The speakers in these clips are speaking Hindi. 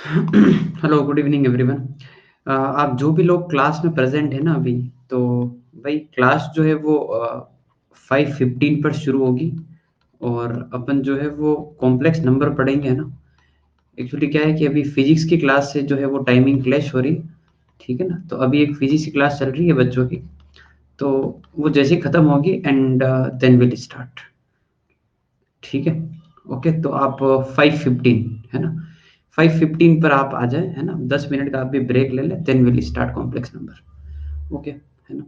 Hello, good evening everyone. आप जो भी लोग क्लास में प्रेज़ेंट हैं ना अभी, तो भाई क्लास जो है वो 5:15 पर शुरू होगी और अपन जो है वो कॉम्प्लेक्स नंबर पढ़ेंगे, है ना? एक्चुअली क्या है कि अभी फिज़िक्स की क्लास से जो है वो टाइमिंग क्लैश हो रही है, ठीक है ना? तो अभी एक फिज़िक्स की क्लास चल रही है बच्चों की, तो वो जैसे ही खत्म होगी एंड देन विल स्टार्ट, ठीक है? ओके, तो आप 5:15 है ना? 5:15 पर आप आ जाएँ, है ना? 10 मिनट का आप भी ब्रेक ले लें, then will start complex number. Okay, है ना?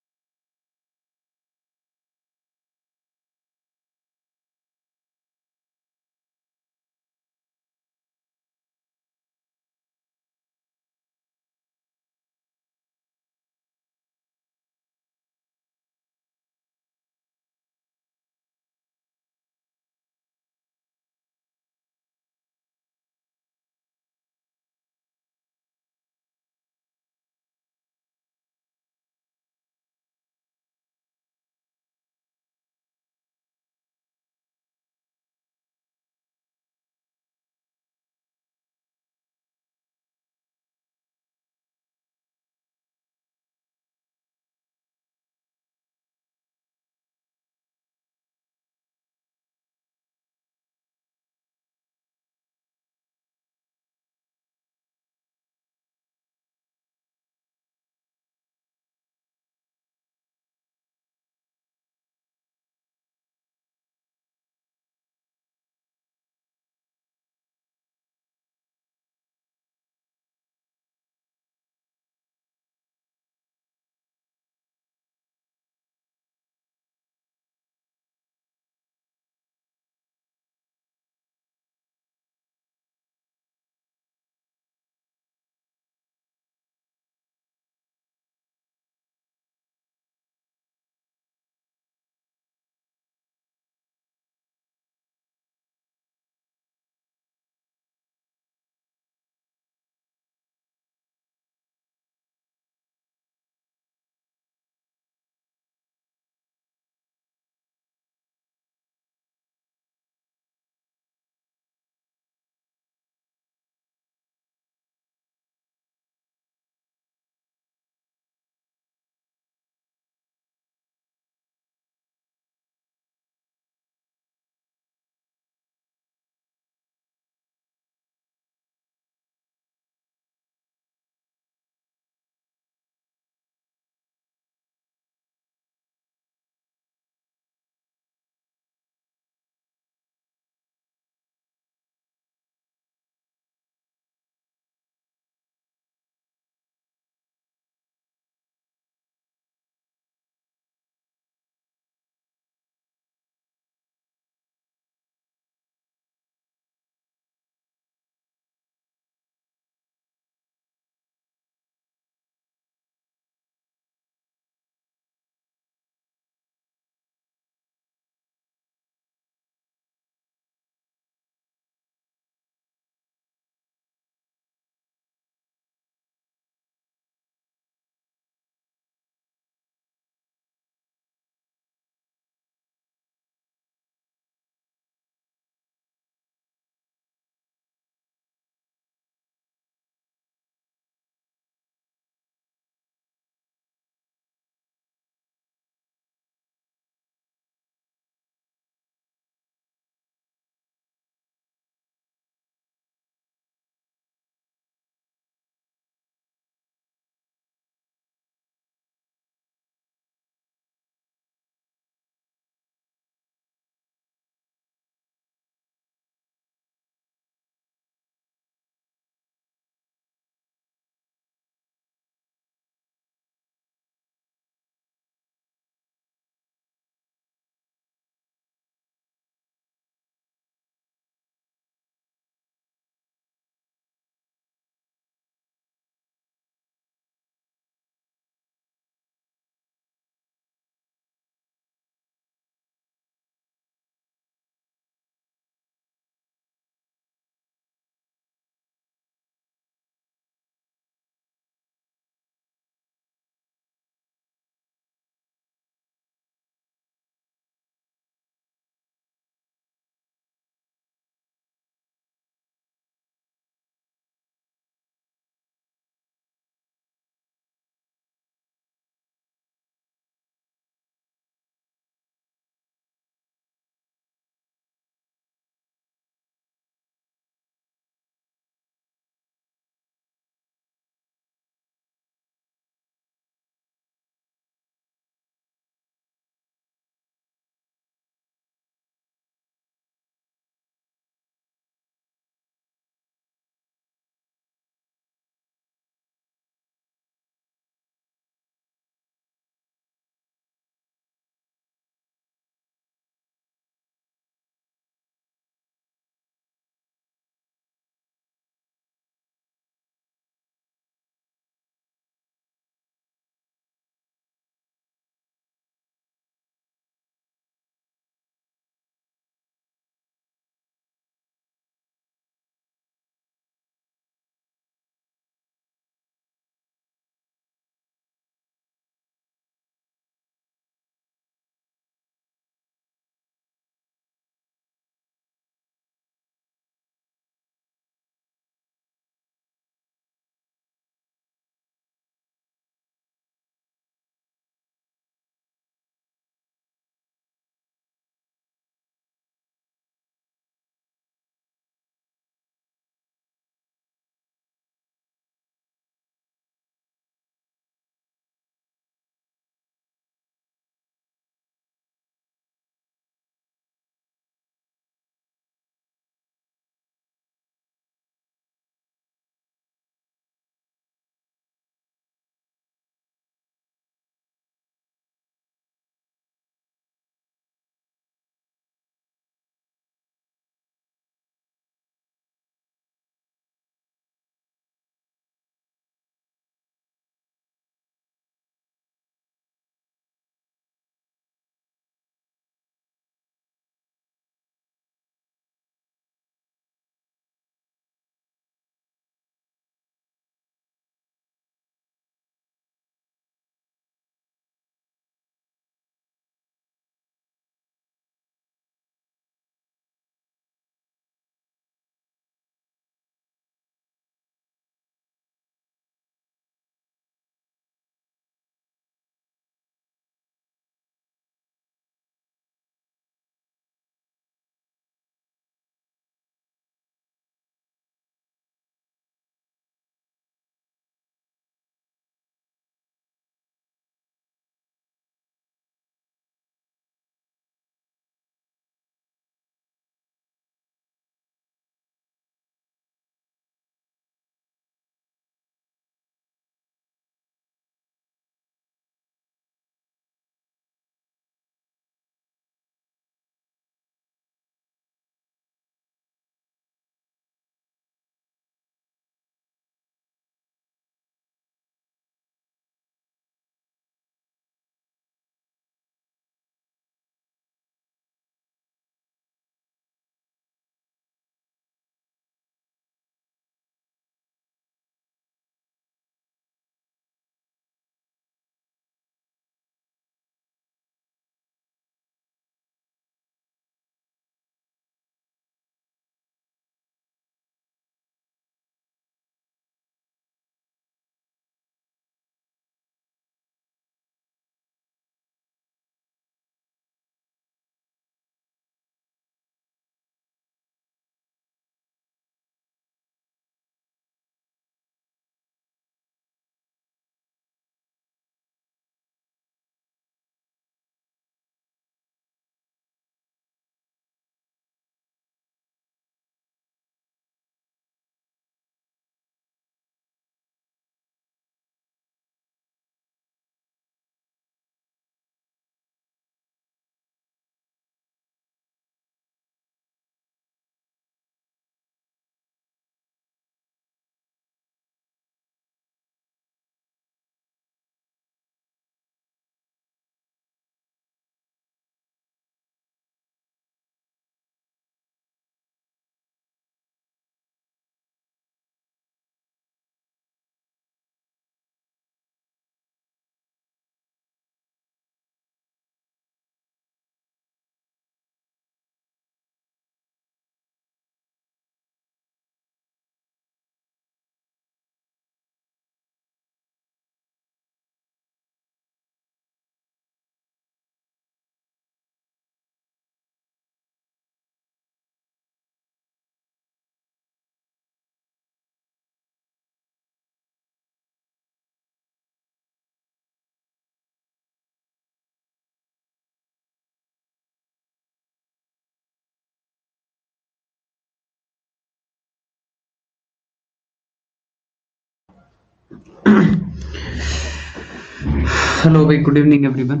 हेलो भाई, गुड इवनिंग एवरीवन।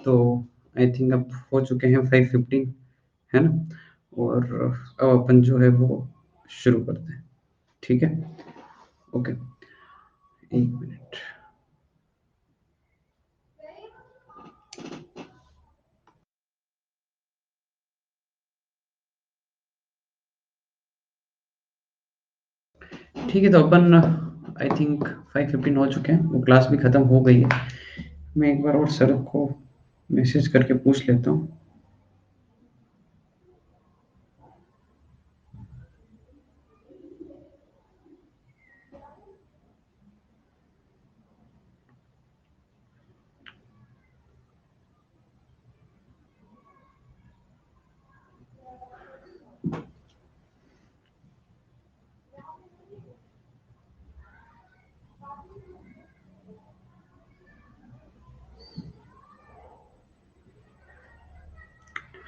तो आई थिंक अब हो चुके हैं 5:15, है ना? और अब अपन जो है वो शुरू करते हैं। ठीक है, ओके, एक मिनट। ठीक है, तो अपन आई थिंक 5:15 हो चुके हैं, वो क्लास भी ख़त्म हो गई है। मैं एक बार और सर को मैसेज करके पूछ लेता हूँ।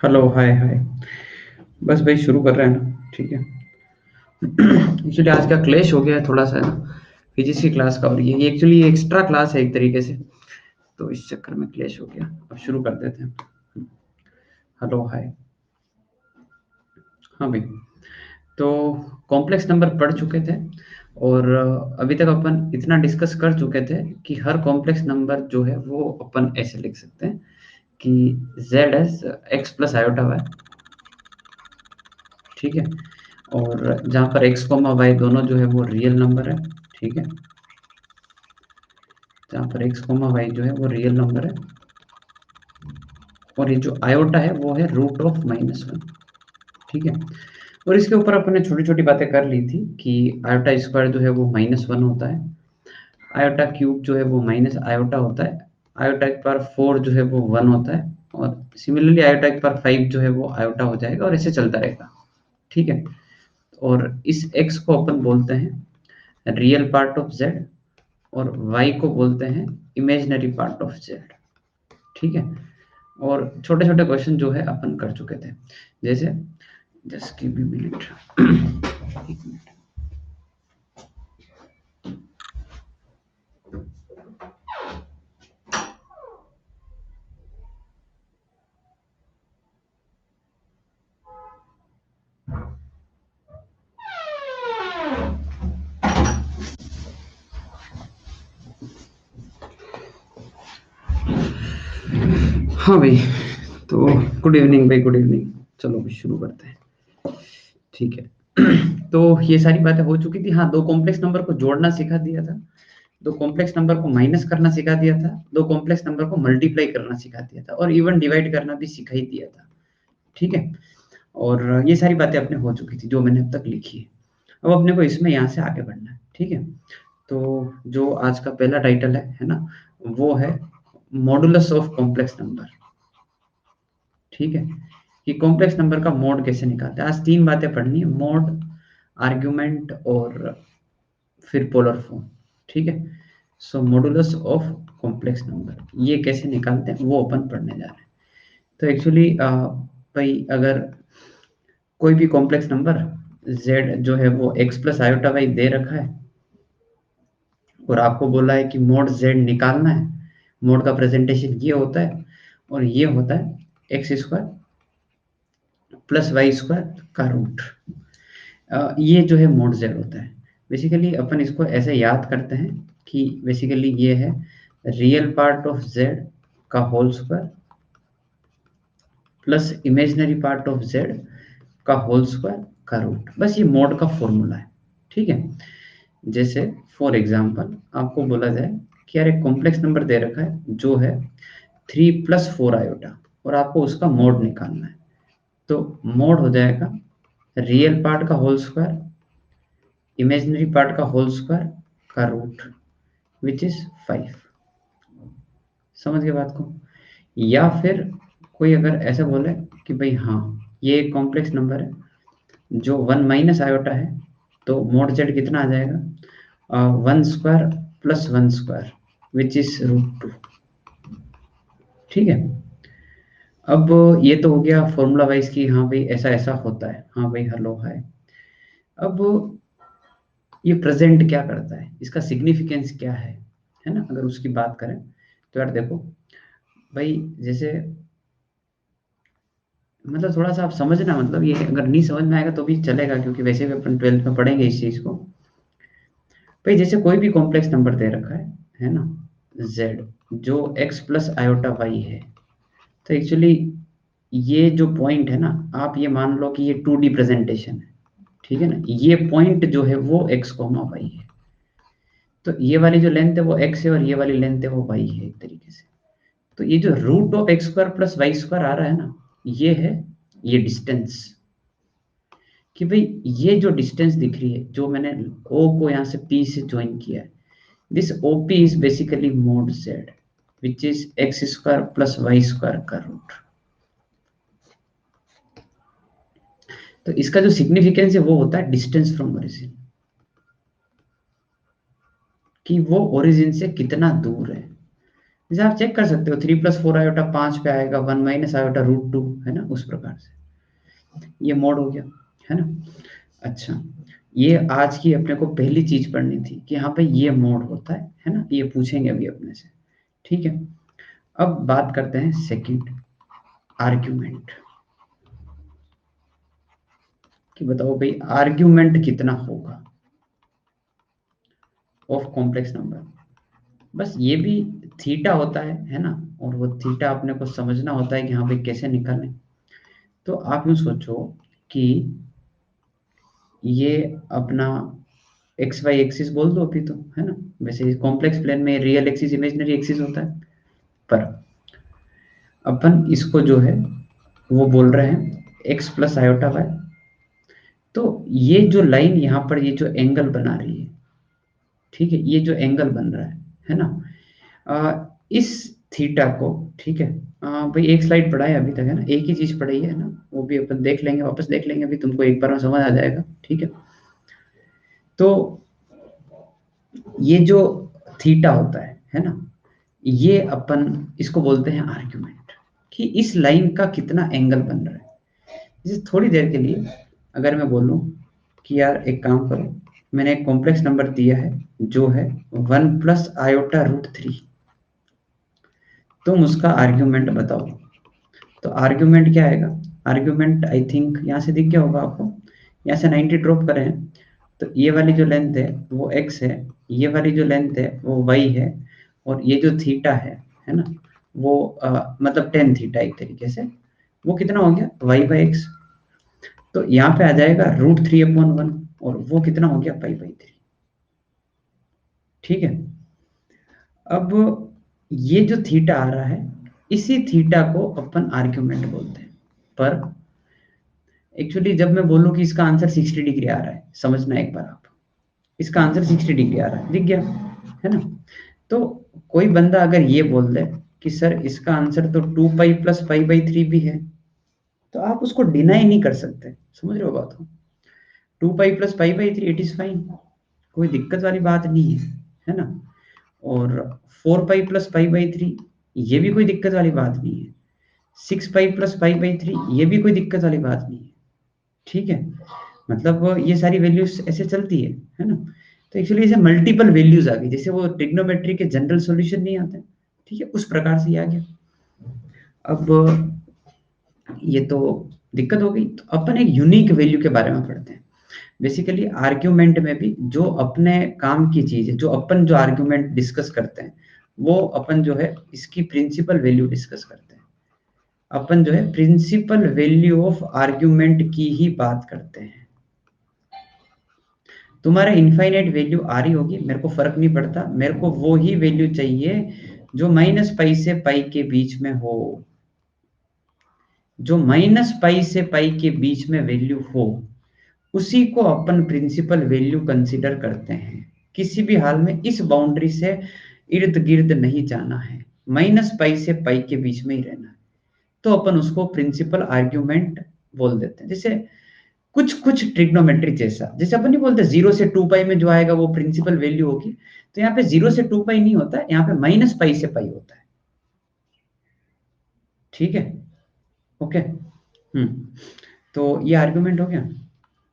हेलो, हाय हाय। बस भाई शुरू कर रहे हैं ना? ठीक है। एक्चुअली आज का क्लेश हो गया है थोड़ा सा, है ना? फिजिक्स की क्लास का, और ये एक्चुअली एक्स्ट्रा क्लास है एक तरीके से, तो इस चक्कर में क्लेश हो गया। अब शुरू कर देते हैं। हेलो, हाय। हाँ भाई, तो कॉम्प्लेक्स नंबर पढ़ चुके थे, और अभी तक अपन इतना डिस्कस कर चुके थे कि हर कॉम्प्लेक्स नंबर जो है वो अपन ऐसे लिख सकते हैं कि z as x plus iota y। ठीक है, और जहाँ पर x कोमा y दोनों जो है वो रियल नंबर है। ठीक है, जहाँ पर x कोमा y जो है वो रियल नंबर है, और ये जो आयोटा है वो है √(-1)। ठीक है, और इसके ऊपर अपन ने छोटी छोटी बातें कर ली थी कि आयोटा स्क्वायर जो है वो -1 होता है, आयोटा क्यूब जो है वो माइनस आयोटा होता है, आयोटा की पावर 4 जो है वो 1 होता है, और सिमिलरली आयोटा की पावर 5 जो है वो आयोटा हो जाएगा, और ऐसे चलता रहेगा। ठीक है, और इस x को अपन बोलते हैं रियल पार्ट ऑफ z, और y को बोलते हैं इमेजिनरी पार्ट ऑफ z। ठीक है, और छोटे छोटे क्वेश्चन जो है अपन कर चुके थे, जैसे जस्ट गिव मी मिनट। एक मिनट। हाँ भाई, तो गुड इवनिंग भाई, गुड इवनिंग। चलो अभी शुरू करते हैं। ठीक है। तो ये सारी बातें हो चुकी थी। हाँ, दो कॉम्प्लेक्स नंबर को जोड़ना सिखा दिया था, दो कॉम्प्लेक्स नंबर को माइनस करना सिखा दिया था, दो कॉम्प्लेक्स नंबर को मल्टीप्लाई करना सिखा दिया था, और इवन डिवाइड करना भी सिखा ही दिया था। ठीक है, और ये सारी बातें अपने हो चुकी थी जो मैंने अब तक लिखी है। अब अपने को इसमें यहाँ से आगे बढ़ना है। ठीक है, तो जो आज का पहला टाइटल है ना, वो है मॉडुलस ऑफ कॉम्प्लेक्स नंबर। ठीक है, कि कॉम्प्लेक्स नंबर का मोड कैसे निकालते हैं। आज तीन बातें पढ़नी है: मोड, आर्ग्यूमेंट, और फिर पोलर फॉर्म। ठीक है, सो मॉडुलस ऑफ कॉम्प्लेक्स नंबर ये कैसे निकालते हैं वो अपन पढ़ने जा रहे हैं। तो एक्चुअली भाई, अगर कोई भी कॉम्प्लेक्स नंबर z जो है वो x plus iota why they रखा है, और आपको बोला है कि मोड z निकालना है, मोड का प्रेजेंटेशन ये होता है, और ये होता है x square plus y square का रूट। ये जो है मोड z होता है। बेसिकली अपन इसको ऐसे याद करते हैं कि बेसिकली ये है रियल पार्ट ऑफ z का whole square plus imaginary part of z का होल स्क्वायर का रूट। बस ये मोड का फॉर्मूला है। ठीक है, जैसे फॉर एग्जांपल आपको बोला जाए कि यार एक कॉम्प्लेक्स नंबर दे रखा है जो है 3+4 आयोटा, और आपको उसका मोड निकालना है, तो मोड हो जाएगा रियल पार्ट का होल स्क्वायर इमेजिनरी पार्ट का होल स्क्वायर का रूट, विच इज 5। समझ गए बात को? या फिर कोई अगर ऐसा बोले कि भाई हाँ, ये एक कॉम्प्लेक्स नंबर है जो 1 - आयोटा है, तो मोड जेड कितना आ जाएगा? 1 square plus 1 square, which is √2। ठीक है, अब ये तो हो गया फॉर्मूला वाइज कि हाँ भाई ऐसा ऐसा होता है। हाँ भाई, हेलो हाय। अब ये प्रेजेंट क्या करता है, इसका सिग्निफिकेंस क्या है ना, अगर उसकी बात करें तो यार देखो भाई, जैसे मतलब थोड़ा सा आप समझना, मतलब ये अगर नहीं समझ में आएगा तो भी चलेगा, क्योंकि वैसे भी अपन 12th में पढ़ेंगे इस चीज को। भाई जैसे कोई भी कॉम्प्लेक्स नंबर दे रखा है ना, z, जो x प्लस आयोटा वाई है, तो एक्चुअली ये जो पॉइंट है ना, आप ये मान लो कि ये 2D प्रेजेंटेशन है, ठीक है ना, ये पॉइंट जो है वो x कॉमा वाई है, तो ये वाली जो लेंथ है वो x है और ये वाली लेंथ है वो y है एक तरीके से। तो ये जो root of x square plus y square आ रहा है ना, ये है ये डिस्टेंस, कि भाई ये जो डिस्टेंस दिख रही है, जो मैंने ओ को यहाँ से पी से ज्वाइन किया है, this OP is basically mod z which is x square plus y square का रूट। तो इसका जो सिग्निफिकेंस है वो होता है डिस्टेंस फ्रॉम ओरिजिन, कि वो ओरिजिन से कितना दूर है। जैसे आप चेक कर सकते हो 3 + 4 आयोटा 5 पे आएगा, 1 - आयोटा √2 है ना, उस प्रकार से ये मोड हो गया, है ना। अच्छा, ये आज की अपने को पहली चीज पढ़नी थी कि हाँ भाई ये मोड होता है ना, ये पूछेंगे अभी अपने से, ठीक है। अब बात करते हैं सेकंड, आर्ग्यूमेंट, कि बताओ भाई आर्ग्यूमेंट कितना होगा ऑफ कॉम्प्लेक्स नंबर। बस ये भी थीटा होता है ना, और वो थीटा अपने को समझना होता है कि हाँ भाई कैसे निकालें। तो आप यूँ सोचो कि ये अपना एक्स वाई एक्सिस बोल दो अभी तो, है ना। वैसे कॉम्प्लेक्स प्लेन में रियल एक्सिस इमेजिनरी एक्सिस होता है, पर अपन इसको जो है वो बोल रहे हैं एक्स प्लस आयोटा वाई। तो ये जो लाइन यहाँ पर ये जो एंगल बना रही है, ठीक है, ये जो एंगल बन रहा है ना, इस थीटा को, ठीक है, भाई एक स्लाइड पढ़ा है अभी तक, है ना, एक ही चीज पढ़ी है ना, वो भी अपन देख लेंगे, वापस देख लेंगे, अभी तुमको एक बार में समझ आ जाएगा, ठीक है। तो ये जो थीटा होता है ना, ये अपन इसको बोलते हैं आर्ग्यूमेंट, कि इस लाइन का कितना एंगल बन रहा है। जैसे थोड़ी देर के लिए अगर मैं बोलूं कि यार एक काम करो, मैंने एक कॉम्प्लेक्स नंबर दिया है जो है 1 + आयोटा √3, तुम उसका आर्ग्यूमेंट बताओ। तो आर्ग्यूमेंट क्या आएगा, आर्ग्यूमेंट आई थिंक यहाँ से दिख गया होगा आपको, यहाँ से 90 ड्रॉप करें हैं, तो ये वाली जो लेंथ है वो x है, ये वाली जो लेंथ है वो y है, और ये जो थीटा है ना, वो मतलब टेन थीटा एक तरीके से, वो कितना हो गया y/x। तो यहाँ पे आ जाएगा √3/1, और वो कितना हो गया π/3, ठीक है। अब ये जो थीटा आ रहा है, इसी थीटा को अपन आर्ग्यूमेंट बोलते हैं। पर एक्चुअली जब मैं बोलूं कि इसका आंसर 60 डिग्री आ रहा है, समझना एक बार आप, इसका आंसर 60 डिग्री आ रहा है, दिख गया, है ना। तो कोई बंदा अगर ये बोल दे कि सर इसका आंसर तो 2π + π/3 भी है, तो आप उसको डिनाई नहीं कर सकते, समझ रहे हो बात को। 2π + π/3 इट इज फाइन, कोई दिक्कत वाली बात नहीं है ना। और 4π + π/3 ये भी कोई दिक्कत वाली बात नहीं है। 6π + π/3 ये भी कोई दिक्कत वाली बात नहीं है, ठीक है। मतलब ये सारी वैल्यूज ऐसे चलती है ना। तो एक्चुअली इसे मल्टीपल वैल्यूज आ गई, जैसे वो ट्रिग्नोमेट्री के जनरल सॉल्यूशन नहीं आते, ठीक है, उस प्रकार से ये आ गया। अब ये तो दिक्कत हो गई, तो अपन एक यूनिक वैल्यू के बारे में पढ़ते हैं। बेसिकली आर्ग्यूमेंट में भी जो अपने काम की चीज है, जो अपन जो आर्ग्यूमेंट डिस्कस करते हैं, वो अपन जो है इसकी प्रिंसिपल वैल्यू डिस्कस करते हैं। अपन जो है प्रिंसिपल वैल्यू ऑफ आर्ग्यूमेंट की ही बात करते हैं। तुम्हारा इनफाइनाइट वैल्यू आ रही होगी, मेरे को फर्क नहीं पड़ता, मेरे को वो ही वैल्यू चाहिए जो -π से π के बीच में हो, जो -π से π के बीच में वैल्यू हो, उसी को अपन प्रिंसिपल वैल्यू कंसीडर करते हैं। किसी भी हाल में इस बाउंड्री से इर्द गिर्द नहीं जाना है, -π से π के बीच में ही रहना है, तो अपन उसको प्रिंसिपल आर्ग्यूमेंट बोल देते हैं। जैसे कुछ कुछ ट्रिग्नोमेट्री जैसा, जैसे अपन नहीं बोलते 0 से 2π में जो आएगा वो प्रिंसिपल वैल्यू होगी, तो यहाँ पे 0 से 2π नहीं होता, यहाँ पे -π से π होता है, ठीक है, ओके। तो ये आर्गुमेंट हो गया,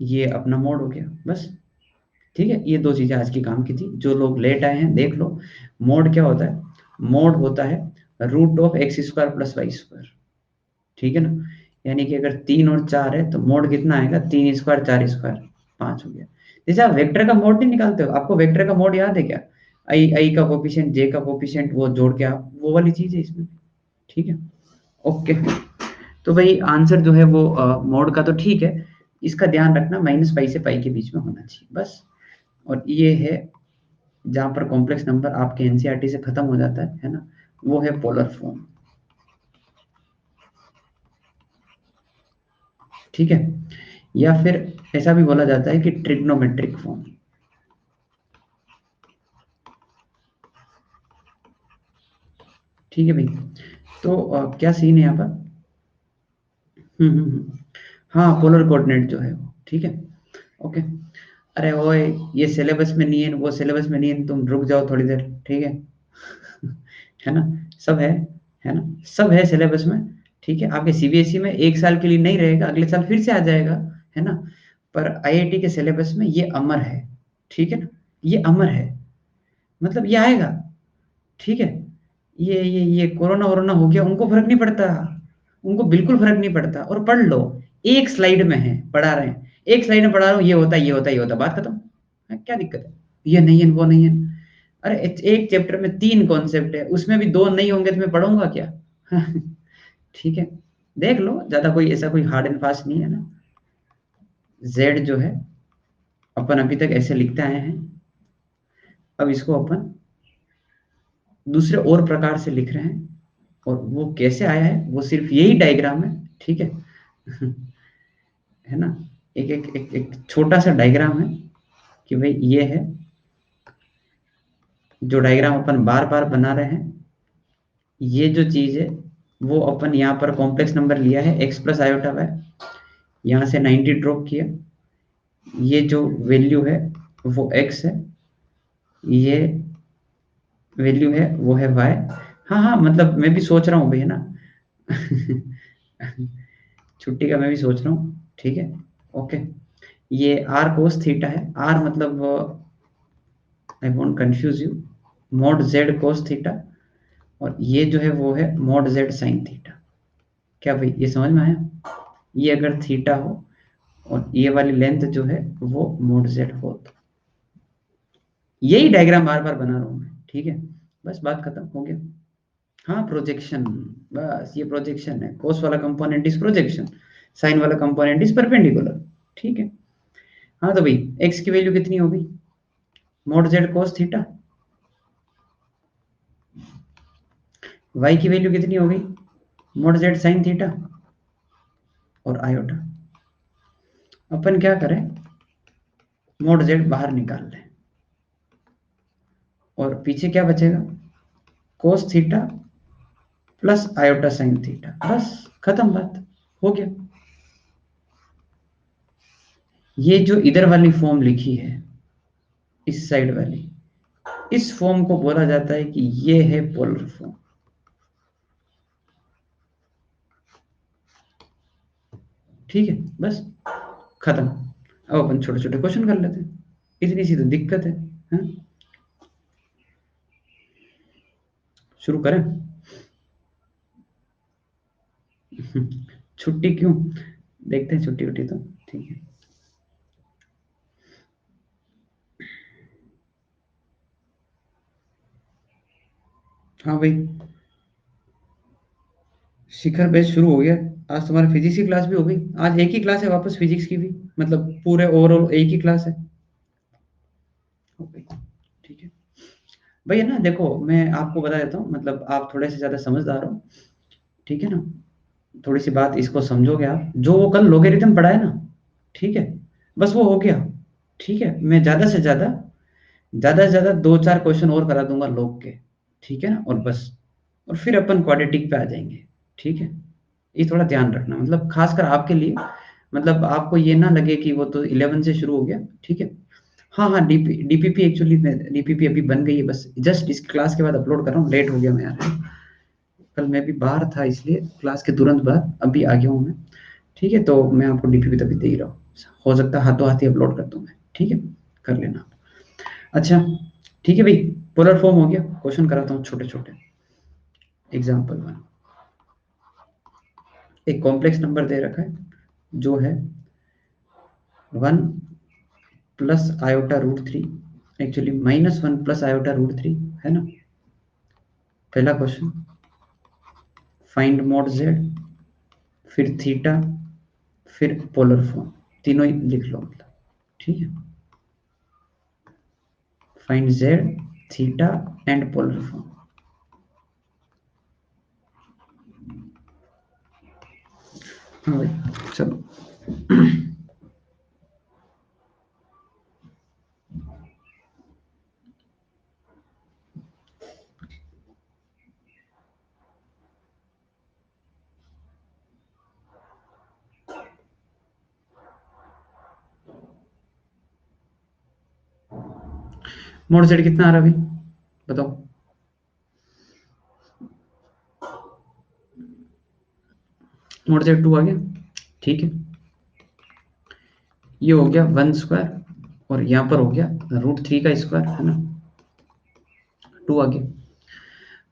ये अपना मोड हो गया, बस, ठीक है, ये 2 चीज़ें आज की काम की थी। जो लोग लेट आए हैं देख लो। मोड क्या होता है? मोड होता है root of x square plus y square. ठीक है ना? यानी कि अगर 3 और 4 है तो मोड कितना आएगा? 3 स्क्वायर 4 स्क्वायर 5 हो गया। जैसे आप वेक्टर का मोड नहीं निकालते हो, आपको वेक्टर का मोड याद है क्या? आई आई का कोफिशिएंट, जे का कोफिशिएंट, वो जोड़ के आप वो वाली चीज़ है इसमें। ठीक है, ओके। तो भाई आंसर जो है वो मोड का तो ठीक है, इसका ध्यान रखना माइनस पाई से पाई के बीच में होना चाहिए बस। और ये है जहाँ पर कॉम्प्लेक्स नंबर आपके एनसीईआरटी से खत्म हो जाता है ना, वो है पोलर फॉर्म। ठीक है, या फिर ऐसा भी बोला जाता है कि ट्रिग्नोमेट्रिक फॉर्म। ठीक है भाई, तो क्या सीन है यहाँ पर? हम्म। हाँ, पोलर कोऑर्डिनेट जो है वो, ठीक है, ओके। अरे ओए, ये सिलेबस में नहीं है, वो सिलेबस में नहीं है, तुम रुक जाओ थोड़ी देर, ठीक है। है ना? सब है ना? सब है सिलेबस में। ठीक है, आपके सीबीएसई में 1 साल के लिए नहीं रहेगा, अगले साल फिर से आ जाएगा, है ना? पर आईआईटी के सिलेबस में ये अमर है। ठीक है ना? ये अमर है, मतलब ये आएगा। ठीक है, ये कोरोना वोरोना हो गया, उनको फर्क नहीं पड़ता। उनको बिल्कुल फर्क नहीं पड़ता, और पढ़ लो। एक स्लाइड में है, पढ़ा रहे हैं, एक स्लाइड में पढ़ा रहा हूँ, ये होता है, ये होता है, ये होता है, बात खत्म। क्या दिक्कत है? ये नहीं है, वो नहीं है। अरे एक चैप्टर में 3 कॉन्सेप्ट है, उसमें भी 2 नहीं होंगे तो मैं पढ़ूंगा क्या? ठीक है, देख लो, ज्यादा कोई ऐसा कोई हार्ड एंड फास्ट नहीं है ना। जेड जो है अपन अभी तक ऐसे लिखते आए हैं, अब इसको अपन दूसरे और प्रकार से लिख रहे हैं। और वो कैसे आया है, वो सिर्फ यही डायग्राम है। ठीक है। है ना? एक छोटा सा डायग्राम है कि भाई ये है जो डायग्राम अपन बार बार बना रहे हैं। ये जो चीज है वो अपन यहाँ पर कॉम्प्लेक्स नंबर लिया है x प्लस आयोटा वाई, यहाँ से 90 ड्रॉप किया। ये जो वैल्यू है वो x है, ये वैल्यू है वो है y। हाँ हाँ, मतलब मैं भी सोच रहा हूँ भाई, है ना? छुट्टी का मैं भी सोच रहा हूँ, ठीक है, ओके। ये r कोस थीटा है, r मतलब I won't confuse you, mod z cos theta. और ये जो है वो है मॉड z साइन थीटा। क्या भाई ये समझ में आया? ये अगर थीटा हो और ये वाली लेंथ जो है वो मॉड z हो, तो यही डायग्राम बार बार बना रहा हूँ मैं, ठीक है। बस बात खत्म हो गया। हाँ, प्रोजेक्शन, बस ये प्रोजेक्शन है। कोस वाला कंपोनेंट इज प्रोजेक्शन, साइन वाला कंपोनेंट इज परपेंडिकुलर। ठीक है। हाँ तो भाई x की वैल्यू कितनी होगी? Mod z cos theta. y की वैल्यू कितनी होगी? मॉड z साइन थीटा और आयोटा। अपन क्या करें, मॉड z बाहर निकाल लें, और पीछे क्या बचेगा? Cos theta plus iota sine theta, बस खत्म बात, हो गया। ये जो इधर वाली फॉर्म लिखी है, इस साइड वाली, इस फॉर्म को बोला जाता है कि ये है पोलर फॉर्म। ठीक है, बस खत्म। अब अपन छोटे छोटे क्वेश्चन कर लेते हैं, इतनी सी तो दिक्कत है। हाँ? शुरू करें? छुट्टी क्यों? देखते हैं छुट्टी उट्टी तो, ठीक है। हाँ भाई, शिखर बैच शुरू हो गया। आज तुम्हारा फिजिक्स की क्लास भी हो गई। आज एक ही क्लास है वापस, फिजिक्स की भी, मतलब पूरे ओवरऑल एक ही क्लास है। हो गई, ठीक है। भैया ना देखो, मैं आपको बता देता हूँ, मतलब आप थोड़े से ज़्यादा समझदार हो, ठीक है ना? थोड़ी सी बात इसको समझोगे आप, जो वो कल लोगेरिथम पढ़ा है ना, ठीक है, बस वो हो गया। ठीक है, मैं ज़्यादा से ज़्यादा 2-4 क्वेश्चन और करा दूंगा लोग के, ठीक है ना, और बस, और फिर अपन क्वाड्रेटिक पे आ जाएंगे। ठीक है, ये थोड़ा ध्यान रखना, मतलब खासकर आपके लिए, मतलब आपको ये ना लगे कि वो तो 11 से शुरू हो गया। ठीक है। हाँ हाँ, डीपीपी एक्चुअली डीपीपी अभी बन गई है, बस जस्ट इस क्लास के बाद अपलोड कर रहा हूँ, लेट हो गया मैं यार। कल मैं भी बाहर था, इसलिए क्लास के तुरंत बाद अभी आ गया हूँ मैं। ठीक है, तो मैं आपको डीपीपी तभी दे ही रहा हूँ, हो सकता है हाथों हाथ ही अपलोड कर दूँ मैं। ठीक है, कर लेना। अच्छा ठीक है भाई, पोलर फॉर्म हो गया। क्वेश्चन कराता हूँ छोटे छोटे। एग्जाम्पल 1, एक कॉम्प्लेक्स नंबर दे रखा है जो है 1 plus iota root 3, actually -1 plus iota root 3 है ना। पहला क्वेश्चन, फाइंड मॉड जेड, फिर थीटा, फिर पोलर फॉर्म, तीनों ही लिख लो मतलब। ठीक है, find z, theta and polar form. हाँ भाई चलो। मॉड जेड कितना आ रहा है भाई बताओ। मॉड जेड 2 आ गया। ठीक है, ये हो गया 1 स्क्वायर और यहाँ पर हो गया √3 का स्क्वायर है ना, 2 आ गया।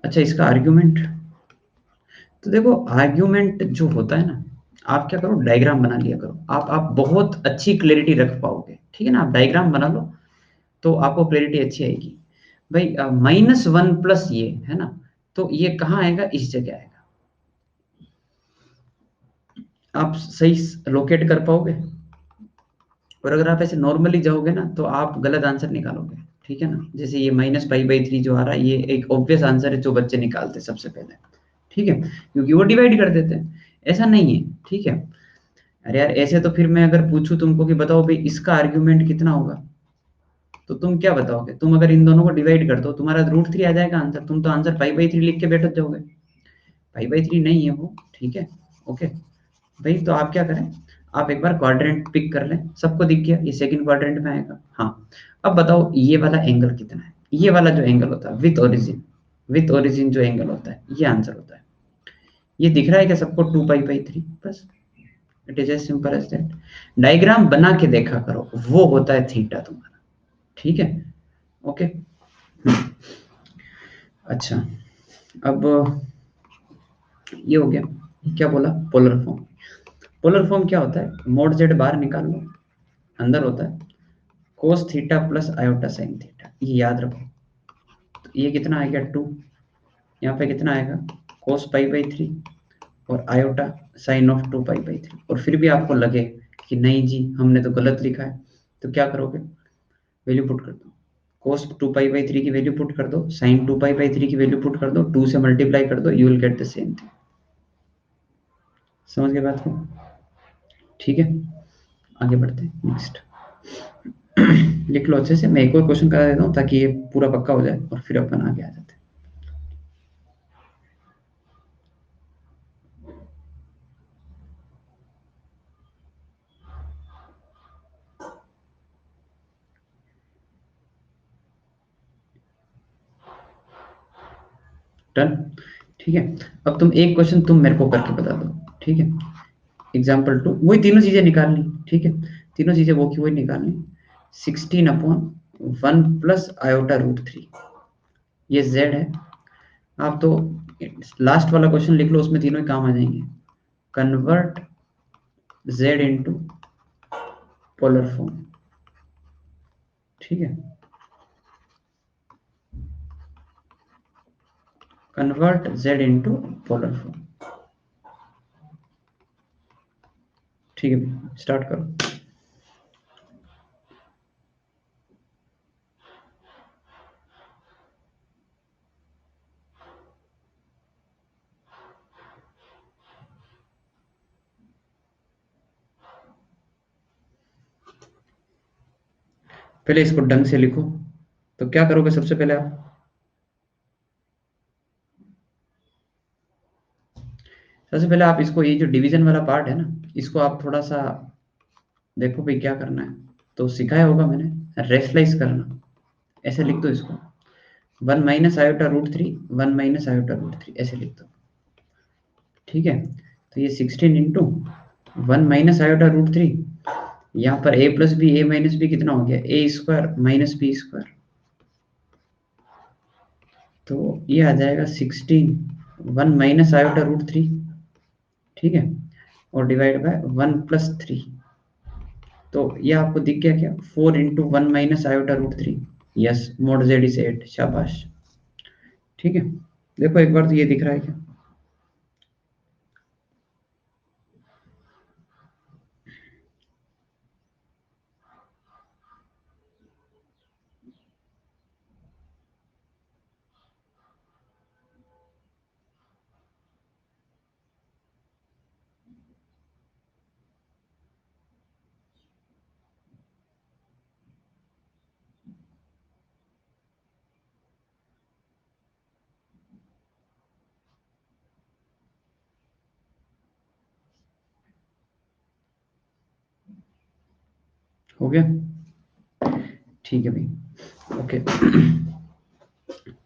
अच्छा इसका आर्ग्यूमेंट, तो देखो आर्ग्यूमेंट जो होता है ना, आप क्या करो डायग्राम बना लिया करो। आप बहुत अच्छी क्लैरिटी रख पाओगे। ठीक है ना, आप डायग्राम बना लो तो आपको क्लैरिटी अच्छी आएगी। भाई -1 प्लस ये है ना, तो ये कहाँ आएगा, इस जगह आएगा। आप सही लोकेट कर पाओगे। और अगर आप ऐसे नॉर्मली जाओगे ना तो आप गलत आंसर निकालोगे। ठीक है ना, जैसे ये -π/3 जो आ रहा है, ये एक ऑब्वियस आंसर है जो बच्चे निकालते हैं सबसे पहले। ठीक है, क्योंकि वो डिवाइड कर देते हैं। ऐसा नहीं है। ठीक है, अरे यार ऐसे तो फिर मैं अगर पूछूं तुमको कि बताओ भाई इसका आर्ग्यूमेंट कितना होगा, तो तुम क्या बताओगे। तुम अगर इन दोनों को डिवाइड कर दो तुम्हारा √3 आ जाएगा आंसर। तुम तो आंसर π/3 लिख के बैठ जाओगे। π/3 नहीं है वो। ठीक है, ओके भाई। तो आप क्या करें, आप एक बार क्वाड्रेंट पिक कर लें। सबको दिख गया ये सेकंड क्वाड्रेंट में आएगा। हाँ, अब बताओ ये वाला एंगल कितना है। ये वाला जो एंगल होता है विथ ओरिजिन जो एंगल होता है, ये आंसर होता है। ये दिख रहा है क्या सबको, 2π/3 बस। It is as simple as that. Diagram बना के देखा करो, वो होता है थीटा तुम्हारा। ठीक है, ओके। अच्छा, अब ये हो गया। क्या बोला, पोलर फॉर्म। पोलर फॉर्म क्या होता है, मोड जेड बाहर निकाल लो, अंदर होता है cos theta plus iota sine theta. ये याद रखो। तो ये कितना आएगा 2, यहाँ पे कितना आएगा cos π/3 और आयोटा साइन ऑफ 2π/3। और फिर भी आपको लगे कि नहीं जी हमने तो गलत लिखा है, तो क्या करोगे, वैल्यू पुट कर दो। cos 2π/3 की वैल्यू पुट कर दो, साइन 2π/3 की वैल्यू पुट कर दो, 2 से मल्टीप्लाई कर दो, you will get the same thing. समझ गए बात को। ठीक है, आगे बढ़ते हैं नेक्स्ट। लिख लो अच्छे से, मैं एक और क्वेश्चन करा देता हूँ ताकि ये पूरा पक्का हो जाए और फिर अपन आगे आ जाते हैं। डन। ठीक है, अब तुम एक क्वेश्चन तुम मेरे को करके बता दो। ठीक है, एग्जाम्पल 2, वही तीनों चीजें निकालनी। ठीक है, तीनों चीजें वो की वही निकालनी। 16/1 प्लस आयोटा √3, ये z है। आप तो लास्ट वाला क्वेश्चन लिख लो, उसमें तीनों ही काम आ जाएंगे। Convert z into polar form. ठीक है, convert z into polar form. ठीक है, स्टार्ट करो। पहले इसको ढंग से लिखो। तो क्या करोगे सबसे पहले आप, सबसे पहले आप इसको, ये जो डिवीजन वाला पार्ट है ना, इसको आप थोड़ा सा देखो भाई क्या करना है। तो सिखाया होगा मैंने, रेशलाइज करना। ऐसे लिख दो इसको, 1 माइनस आयोटा √3, 1 माइनस आयोटा √3, ऐसे लिख दो। ठीक है, तो ये 16 इंटू 1 माइनस आयोटा √3, यहाँ पर a plus B, A minus B कितना हो गया, A square minus B square, तो ये आ जाएगा 16, 1 माइनस आयोटा रूट 3, ठीक है, और डिवाइड बाय 1 प्लस 3, तो ये आपको दिख गया क्या, 4 into 1 minus iota root 3, yes, mod z is 8, शाबाश, ठीक है। देखो एक बार तो ये दिख रहा है क्या, हो गया, ठीक है भाई, ओके।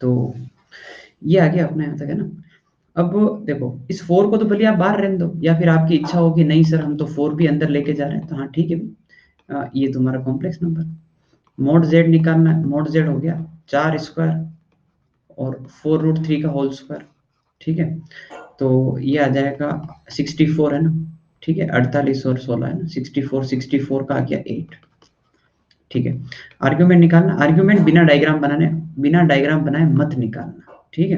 तो ये आ गया अपने यहाँ तक, है ना। अब देखो इस 4 को तो भले आप बाहर रहने दो, या फिर आपकी इच्छा हो कि नहीं सर हम तो 4 भी अंदर लेके जा रहे हैं, तो हाँ ठीक है भाई, ये तुम्हारा कॉम्प्लेक्स नंबर, मोड जेड निकालना है, मोड जेड हो गया 4 स्क्वायर और 4 रूट 3 का होल स्क्वायर, ठीक है, तो ये आ जाएगा 64, है ना, ठीक है, 48 और 16 है ना, 64, 64 का आ गया 8, ठीक है। आर्ग्यूमेंट निकालना, आर्ग्यूमेंट बिना डायग्राम बनाए मत निकालना, ठीक है,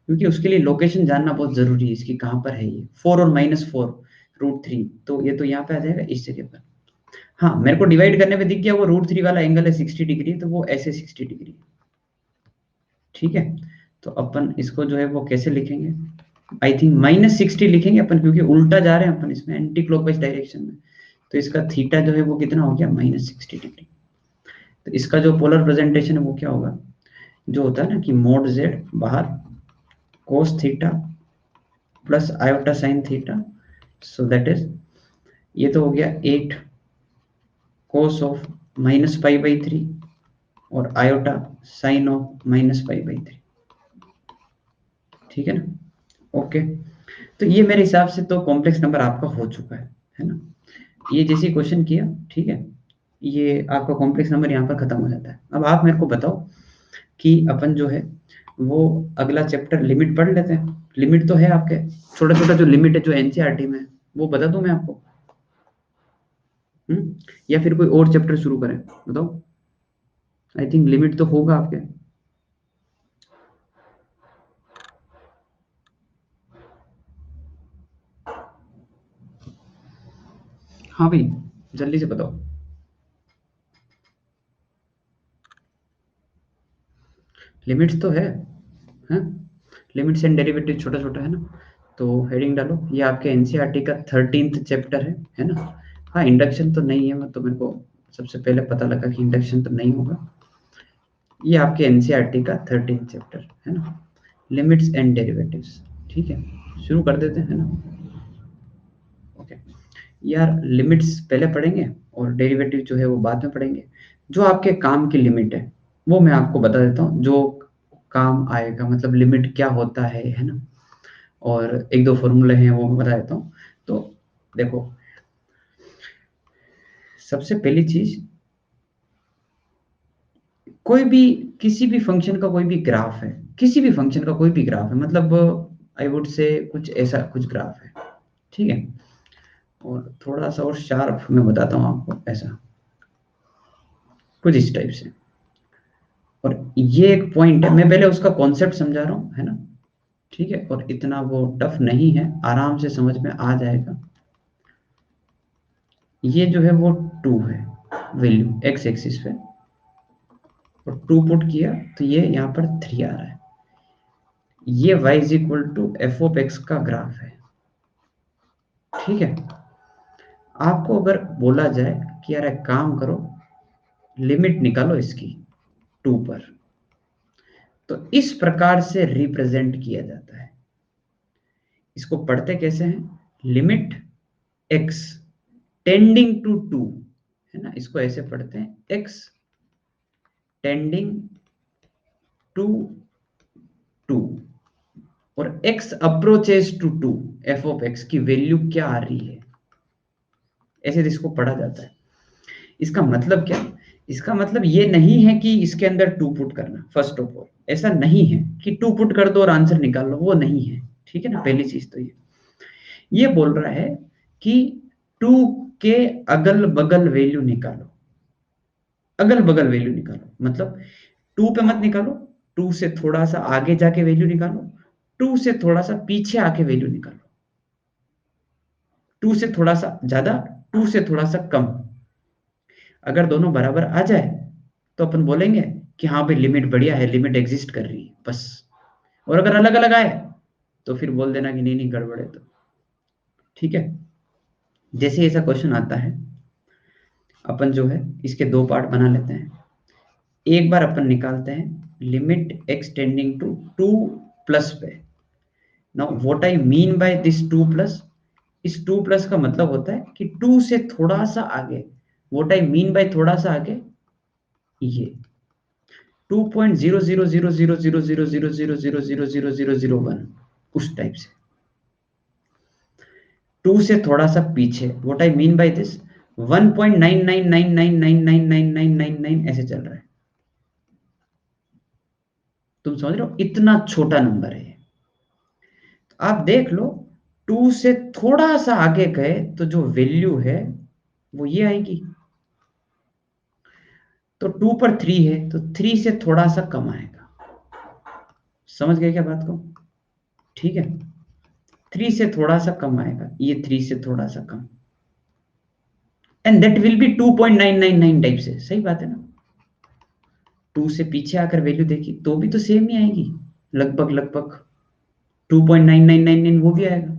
क्योंकि उसके लिए लोकेशन जानना बहुत जरूरी है, इसकी कहाँ पर है ये 4 और -4 रूट 3, तो ये तो यहाँ पे आ जाएगा इस जगह पर। हाँ मेरे को डिवाइड करने पे दिख गया वो रूट 3 वाला एंगल है 60 डिग्री, तो वो ऐसे 60 डिग्री, ठीक है। तो अपन इसको जो है वो कैसे लिखेंगे, आई थिंक -60 लिखेंगे अपन, क्योंकि उल्टा जा रहे हैं अपन इसमें, एंटी क्लॉकवाइज डायरेक्शन में, तो इसका थीटा जो है वो कितना हो गया, -60 डिग्री। तो इसका जो पोलर प्रेजेंटेशन है वो क्या होगा, जो होता है ना कि मोड जेड बाहर cos theta plus iota sine theta, so that is, ये तो हो गया 8 कोस ऑफ -π/3 और आयोटा साइन ऑफ -π/3, ठीक है ना, ओके। तो ये मेरे हिसाब से तो कॉम्प्लेक्स नंबर आपका हो चुका है ना, ये जैसे क्वेश्चन किया, ठीक है, ये आपका कॉम्प्लेक्स नंबर यहाँ पर खत्म हो जाता है। अब आप मेरे को बताओ कि अपन जो है वो अगला चैप्टर लिमिट पढ़ लेते हैं, लिमिट तो है आपके, छोटा छोटा जो लिमिट है जो एनसीईआरटी में है वो बता दूं मैं आपको, या फिर कोई और चैप्टर शुरू करें, बताओ, आई थिंक लिमिट तो होगा आपके। हाँ भाई, जल्दी से बताओ। लिमिट्स तो है, लिमिट्स एंड डेरिवेटिव छोटा छोटा है ना, तो हेडिंग डालो, ये आपके एनसीईआरटी का 13th चैप्टर है ना। हाँ इंडक्शन तो नहीं है, मतलब मेरे को सबसे पहले पता लगा कि इंडक्शन तो नहीं होगा, ये आपके एनसीईआरटी का 13th चैप्टर है ना, लिमिट्स एंड डेरिवेटिव्स, ठीक है, शुरू कर देते हैं ना, ओके। यार लिमिट्स पहले पढ़ेंगे और डेरिवेटिव जो है वो बाद में पढ़ेंगे। जो आपके काम की लिमिट है वो मैं आपको बता देता हूँ, जो काम आएगा, मतलब लिमिट क्या होता है ना, और एक दो फॉर्मूले हैं वो मैं बता देता हूँ। तो देखो, सबसे पहली चीज, कोई भी किसी भी फंक्शन का कोई भी ग्राफ है, किसी भी फंक्शन का कोई भी ग्राफ है, मतलब आई वुड से कुछ ऐसा कुछ ग्राफ है, ठीक है, और थोड़ा सा और शार्प मैं बताता हूँ आपको, ऐसा कुछ इस टाइप से, और ये एक पॉइंट है, मैं पहले उसका कॉन्सेप्ट समझा रहा हूँ, है ना, ठीक है, और इतना वो टफ नहीं है, आराम से समझ में आ जाएगा। ये जो है वो 2 है वैल्यू एक्स एक्सिस पे, और 2 पुट किया तो ये यहाँ पर 3 आ रहा है, ये y is equal to F of x का ग्राफ है, ठीक है। आपको अगर बोला जाए कि यार एक काम करो, लिमिट निकालो इसकी 2 पर, तो इस प्रकार से रिप्रेजेंट किया जाता है। इसको पढ़ते कैसे हैं, लिमिट x टेंडिंग टू 2, है ना, इसको ऐसे पढ़ते हैं, x टेंडिंग टू 2 और x approaches to 2, f of x की वैल्यू क्या आ रही है, ऐसे इसको पढ़ा जाता है। इसका मतलब क्या? इसका मतलब ये नहीं है कि इसके अंदर टू पुट करना, फर्स्ट ऑफ ऑल ऐसा नहीं है कि टू पुट कर दो और आंसर निकाल लो, वो नहीं है। ठीक है ना, पहली चीज तो ये बोल रहा है कि टू के अगल बगल वैल्यू निकालो, अगल बगल वैल्यू निकालो, मतलब टू पे मत निकालो, टू से थोड़ा सा आगे जाके वैल्यू निकालो, टू से थोड़ा सा पीछे आके वैल्यू निकालो, टू से थोड़ा सा ज्यादा, टू से थोड़ा सा कम। अगर दोनों बराबर आ जाए तो अपन बोलेंगे कि हाँ भाई लिमिट बढ़िया है, लिमिट एग्जिस्ट कर रही है बस। और अगर अलग अलग आए तो फिर बोल देना कि नहीं नहीं गड़बड़ है। तो ठीक है, जैसे ऐसा क्वेश्चन आता है अपन जो है इसके दो पार्ट बना लेते हैं। एक बार अपन निकालते हैं limit extending to two plus पे। Now what I mean by this two plus, इस टू प्लस का मतलब होता है कि टू से थोड़ा सा आगे। व्हाट आई मीन बाय थोड़ा सा आगे, ये 2.000000000000001 उस टाइप से, टू से थोड़ा सा पीछे। What I mean by this 1.9999999999 ऐसे चल रहा है। तुम समझ रहे हो, इतना छोटा नंबर है। आप देख लो, टू से थोड़ा सा आगे गए तो जो वैल्यू है वो ये आएगी। तो टू पर थ्री है तो थ्री से थोड़ा सा कम आएगा। समझ गए क्या बात को? ठीक है, थ्री से थोड़ा सा कम आएगा, ये थ्री से थोड़ा सा कम, and that will be 2.999 type से। सही बात है ना? टू से पीछे आकर वैल्यू देखी तो भी तो सेम ही आएगी, लगभग लगभग 2.9999 वो भी आएगा,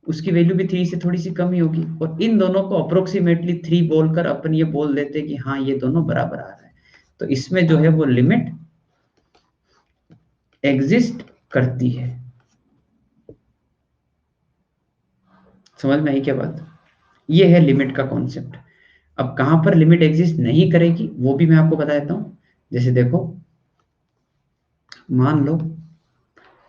उसकी वैल्यू भी थ्री से थोड़ी सी कम ही होगी। और इन दोनों को अप्रोक्सीमेटली थ्री बोलकर अपन ये बोल देते कि हाँ ये दोनों बराबर आ रहा है। तो इसमें जो है वो लिमिट एग्जिस्ट करती है। समझ में आई क्या बात? ये है लिमिट का कॉन्सेप्ट। अब कहां पर लिमिट एग्जिस्ट नहीं करेगी वो भी मैं आपको बता देता हूं। जैसे देखो, मान लो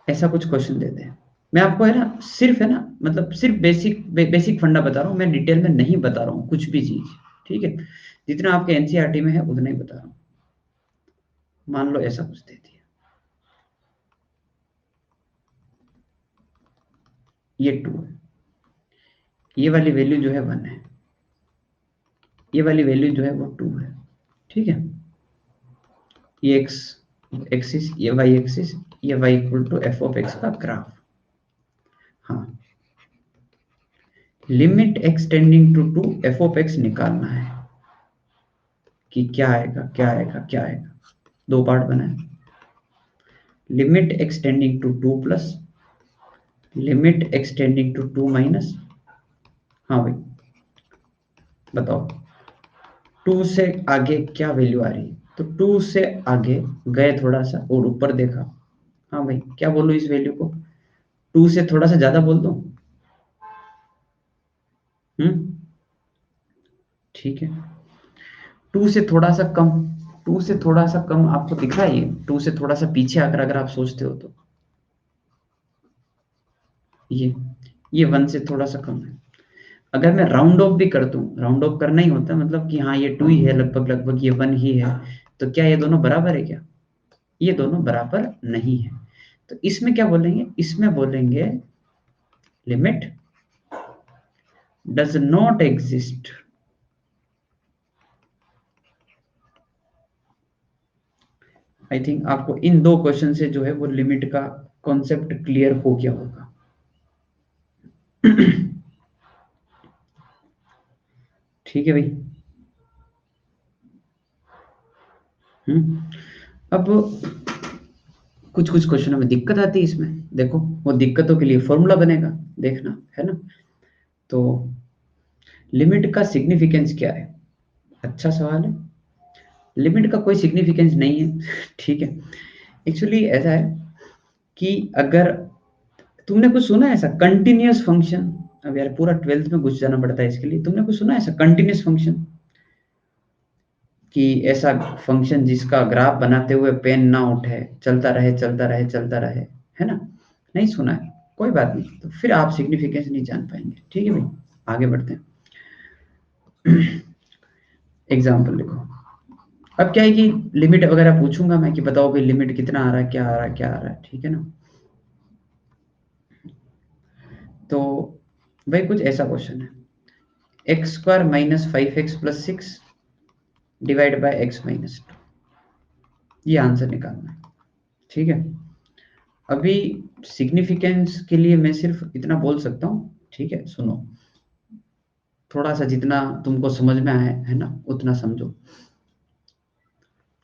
ऐसा कुछ क्वेश्चन देते हैं, मैं आपको है ना सिर्फ है ना मतलब सिर्फ बेसिक फंडा बता रहा हूँ, मैं डिटेल में नहीं बता रहा हूँ कुछ भी चीज। ठीक है, जितना आपके एनसीईआरटी में है उतना ही बता रहा हूँ। मान लो ऐसा कुछ दे दिया, ये टू है, ये वाली वैल्यू जो है वन है, ये वाली वैल्यू जो है वो टू है। ठीक है, ये एक्स एक्सिस, ये वाई एक्सिस, ये y equal to F of x का ग्राफ। हाँ, limit extending to two F of x निकालना है कि क्या आएगा क्या आएगा क्या आएगा। दो पार्ट बना है, limit extending to two plus, limit extending to two minus. हाँ भाई बताओ, टू से आगे क्या वैल्यू आ रही है? तो टू से आगे गए थोड़ा सा और ऊपर देखा। हाँ भाई क्या बोलूं इस वैल्यू को? टू से थोड़ा सा ज्यादा बोल दूं? हम्म, ठीक है, टू से थोड़ा सा कम, टू से थोड़ा सा कम आपको दिख रहा है? ये टू से थोड़ा सा पीछे आकर अगर आप सोचते हो तो ये वन से थोड़ा सा कम है। अगर मैं राउंड ऑफ भी कर दूं, राउंड ऑफ करना ही होता है मतलब कि हाँ ये टू ही है, लगभग लगभग ये वन ही है, तो क्या ये दोनों बराबर है क्या? ये दोनों बराबर नहीं है। तो इसमें क्या बोलेंगे? इसमें बोलेंगे limit does not exist. I think आपको इन दो क्वेश्चन से जो है वो लिमिट का कॉन्सेप्ट क्लियर हो गया होगा। ठीक है भाई। अब कुछ कुछ क्वेश्चनों में दिक्कत आती है इसमें, देखो वो दिक्कतों के लिए फॉर्मूला बनेगा, देखना है ना। तो लिमिट का सिग्निफिकेंस क्या है? अच्छा सवाल है। लिमिट का कोई सिग्निफिकेंस नहीं है। ठीक है, एक्चुअली ऐसा है कि अगर तुमने कुछ सुना है ऐसा कंटिन्यूअस फंक्शन, अब यार पूरा ट्वेल्थ में घुस जाना पड़ता है इसके लिए, तुमने कुछ सुना है ऐसा कंटिन्यूअस फंक्शन? कि ऐसा फंक्शन जिसका ग्राफ बनाते हुए पेन ना उठे, चलता रहे चलता रहे चलता रहे, है ना? नहीं सुना है? कोई बात नहीं, तो फिर आप सिग्निफिकेंस नहीं जान पाएंगे। ठीक है भाई, आगे बढ़ते हैं। एग्जाम्पल लिखो। अब क्या है कि लिमिट वगैरह पूछूंगा मैं कि बताओ भाई लिमिट कितना आ रहा है, क्या आ रहा है, क्या आ रहा है, ठीक है ना। तो भाई कुछ ऐसा क्वेश्चन है, x square minus 5x+6 divide by x-2, ये आंसर निकालना है, ठीक है। अभी सिग्निफिकेंस के लिए मैं सिर्फ इतना बोल सकता हूँ, ठीक है, सुनो, थोड़ा सा जितना तुमको समझ में आया है ना उतना समझो।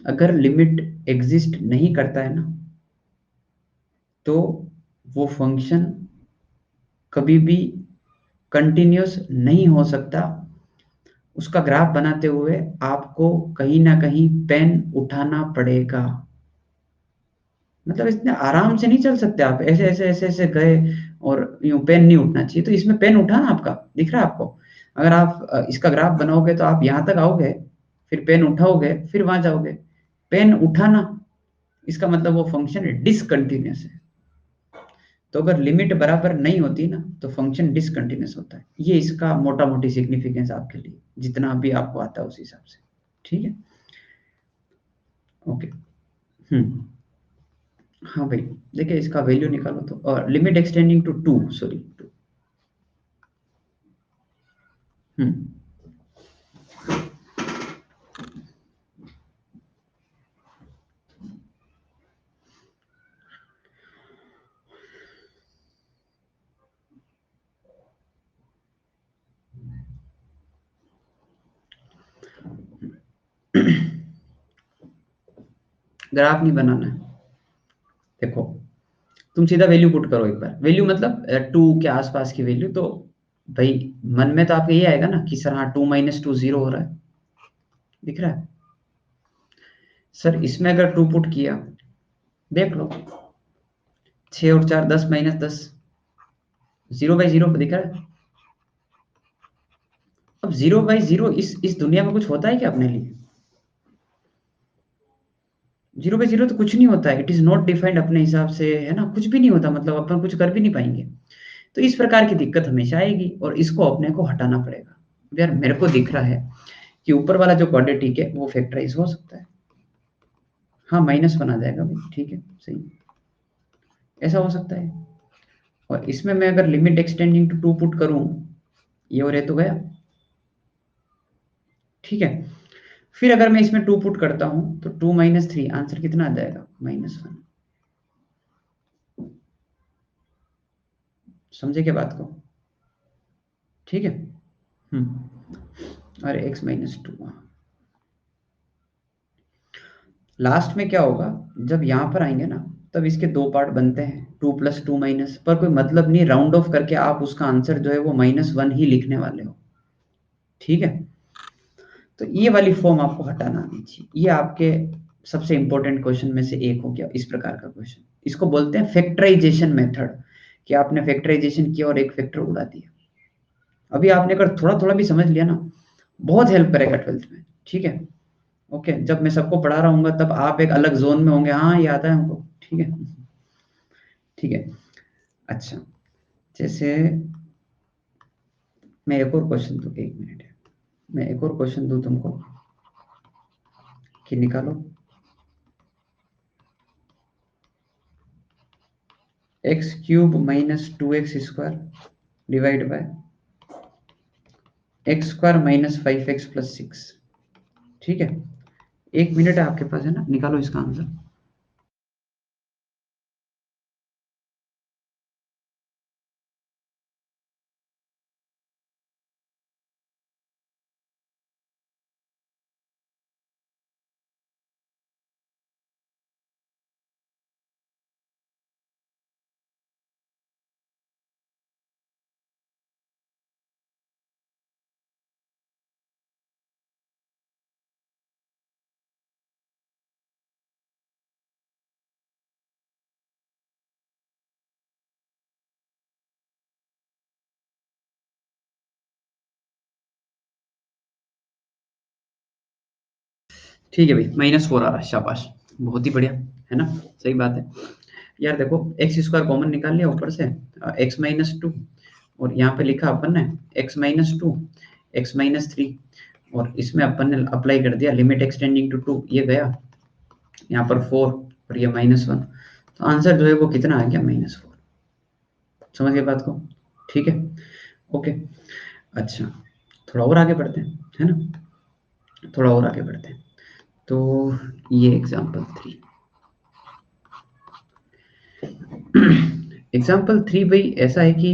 अगर लिमिट एग्जिस्ट नहीं करता है ना, तो वो फंक्शन कभी भी कंटिन्यूअस नहीं हो सकता। उसका ग्राफ बनाते हुए आपको कहीं ना कहीं पेन उठाना पड़ेगा। मतलब इतने आराम से नहीं चल सकते आप, ऐसे ऐसे ऐसे ऐसे गए और यूं पेन नहीं उठना चाहिए। तो इसमें पेन उठा ना आपका, दिख रहा है आपको। अगर आप इसका ग्राफ बनाओगे तो आप यहाँ तक आओगे, फिर पेन उठाओगे, फिर वहां जाओगे, पेन उठाना, इसका मतलब वो फंक्शन डिसकंटिन्यूअस है। तो अगर लिमिट बराबर नहीं होती ना तो फंक्शन डिसकंटिन्यूअस होता है। ये इसका मोटा मोटी सिग्निफिकेंस आपके लिए, जितना भी आपको आता है उस हिसाब से, ठीक है। ओके। हम्म। हाँ भाई, देखिए इसका वैल्यू निकालो तो, और limit extending to two, sorry two. हम्म। ग्राफ नहीं बनाना है, देखो तुम सीधा वैल्यू पुट करो एक बार। वैल्यू मतलब टू के आसपास की वैल्यू। तो भाई मन में तो आपके ये आएगा ना कि सर हाँ 2 - 2 0 हो रहा है, दिख रहा है। सर इसमें अगर 2 पुट किया, देख लो, 6 और 4 10 - 10, 0/0 दिख रहा है। अब 0/0 इस दुनिया में कुछ होता है क्या अपने लिए? 0/0 तो कुछ नहीं होता है, इट इज नॉट डिफाइंड अपने हिसाब से, है ना, कुछ भी नहीं होता, मतलब अपन कुछ कर भी नहीं पाएंगे। तो इस प्रकार की दिक्कत हमेशा आएगी और इसको अपने को हटाना पड़ेगा। अब यार मेरे को दिख रहा है कि ऊपर वाला जो क्वाड्रेटिक है वो फैक्टराइज हो सकता है। हाँ -1 आ जाएगा भाई, ठीक है, सही, ऐसा हो सकता है। और इसमें मैं अगर लिमिट एक्सटेंडिंग टू 2 पुट करूं, ये और ये तो गया, ठीक है। फिर अगर मैं इसमें 2 पुट करता हूं तो 2 - 3 आंसर कितना आ जाएगा? -1। समझे क्या बात को? ठीक है। अरे x-2, लास्ट में क्या होगा, जब यहां पर आएंगे ना, तब इसके दो पार्ट बनते हैं, 2 + 2 माइनस, पर कोई मतलब नहीं, राउंड ऑफ करके आप उसका आंसर जो है वो -1 ही लिखने वाले हो, ठीक है। तो ये वाली फॉर्म आपको हटाना आनी चाहिए। ये आपके सबसे इंपॉर्टेंट क्वेश्चन में से एक हो गया, इस प्रकार का क्वेश्चन। इसको बोलते हैं फैक्टराइजेशन मेथड, कि आपने फैक्टराइजेशन किया और एक फैक्टर उड़ा दिया। अभी आपने अगर थोड़ा थोड़ा भी समझ लिया ना, बहुत हेल्प करेगा 12th में, ठीक है। ओके, जब मैं सबको पढ़ा रहा हूँ तब आप एक अलग जोन में होंगे, हाँ ये आता है हमको, ठीक है, ठीक है। अच्छा, जैसे मैं एक और क्वेश्चन दूँ, 1 मिनट है, मैं एक और क्वेश्चन दूँ तुमको कि निकालो x³ - 2x² divide by x² - 5x+6, ठीक है। 1 मिनट है आपके पास, है ना, निकालो इसका आंसर। ठीक है भाई, -4 आ रहा है, शाबाश, बहुत ही बढ़िया, है ना, सही बात है। यार देखो, x² कॉमन निकाल लिया ऊपर से, x - 2, और यहाँ पे लिखा अपन ने x - 2, x - 3, और इसमें अपन ने अप्लाई कर दिया लिमिट एक्सटेंडिंग टू 2, ये गया यहाँ पर 4 और ये -1, तो आंसर जो है वो कितना आ गया -4। समझ गए बात को? ठीक है, ओके। अच्छा, थोड़ा और आगे बढ़ते हैं, है ना? थोड़ा और आगे बढ़ते हैं। तो ये एग्जाम्पल 3 एग्जाम्पल 3 भाई ऐसा है कि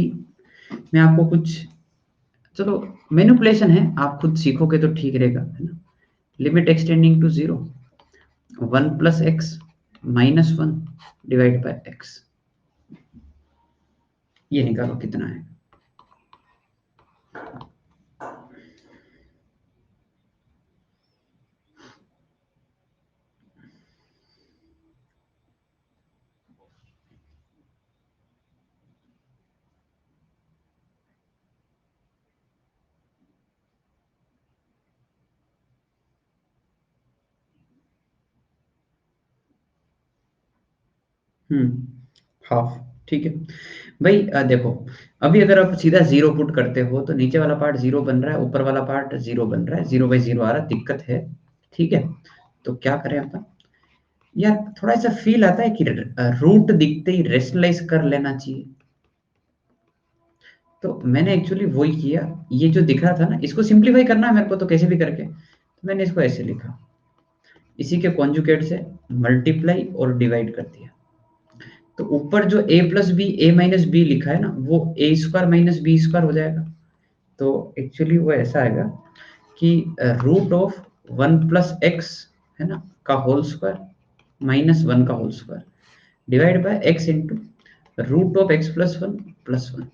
मैं आपको कुछ, चलो मैनिपुलेशन है, आप खुद सीखोगे तो ठीक रहेगा, है ना? Limit extending to 0, 1 + x -1 divide by x, ये निकालो कितना है। हाफ, ठीक है भाई। देखो, अभी अगर आप सीधा 0 पुट करते हो तो नीचे वाला पार्ट 0 बन रहा है, ऊपर वाला पार्ट 0 बन रहा है, 0/0 आ रहा है, दिक्कत है। ठीक है, तो क्या करें अपन? यार थोड़ा ऐसा फील आता है कि रूट दिखते ही रेशनलाइज कर लेना चाहिए। तो मैंने एक्चुअली वही किया, ये जो दिख रहा था ना, इसको सिंप्लीफाई करना है मेरे को, तो कैसे भी करके तो मैंने इसको ऐसे लिखा, इसी के कॉन्जुगेट से मल्टीप्लाई और डिवाइड कर दिया। तो ऊपर जो a + b a - b लिखा है ना, वो a² - b² हो जाएगा। तो एक्चुअली वो ऐसा आएगा कि रूट ऑफ 1 + x, है ना, का होल स्क्वायर -1 का whole square divide by x into root of x + 1 + 1।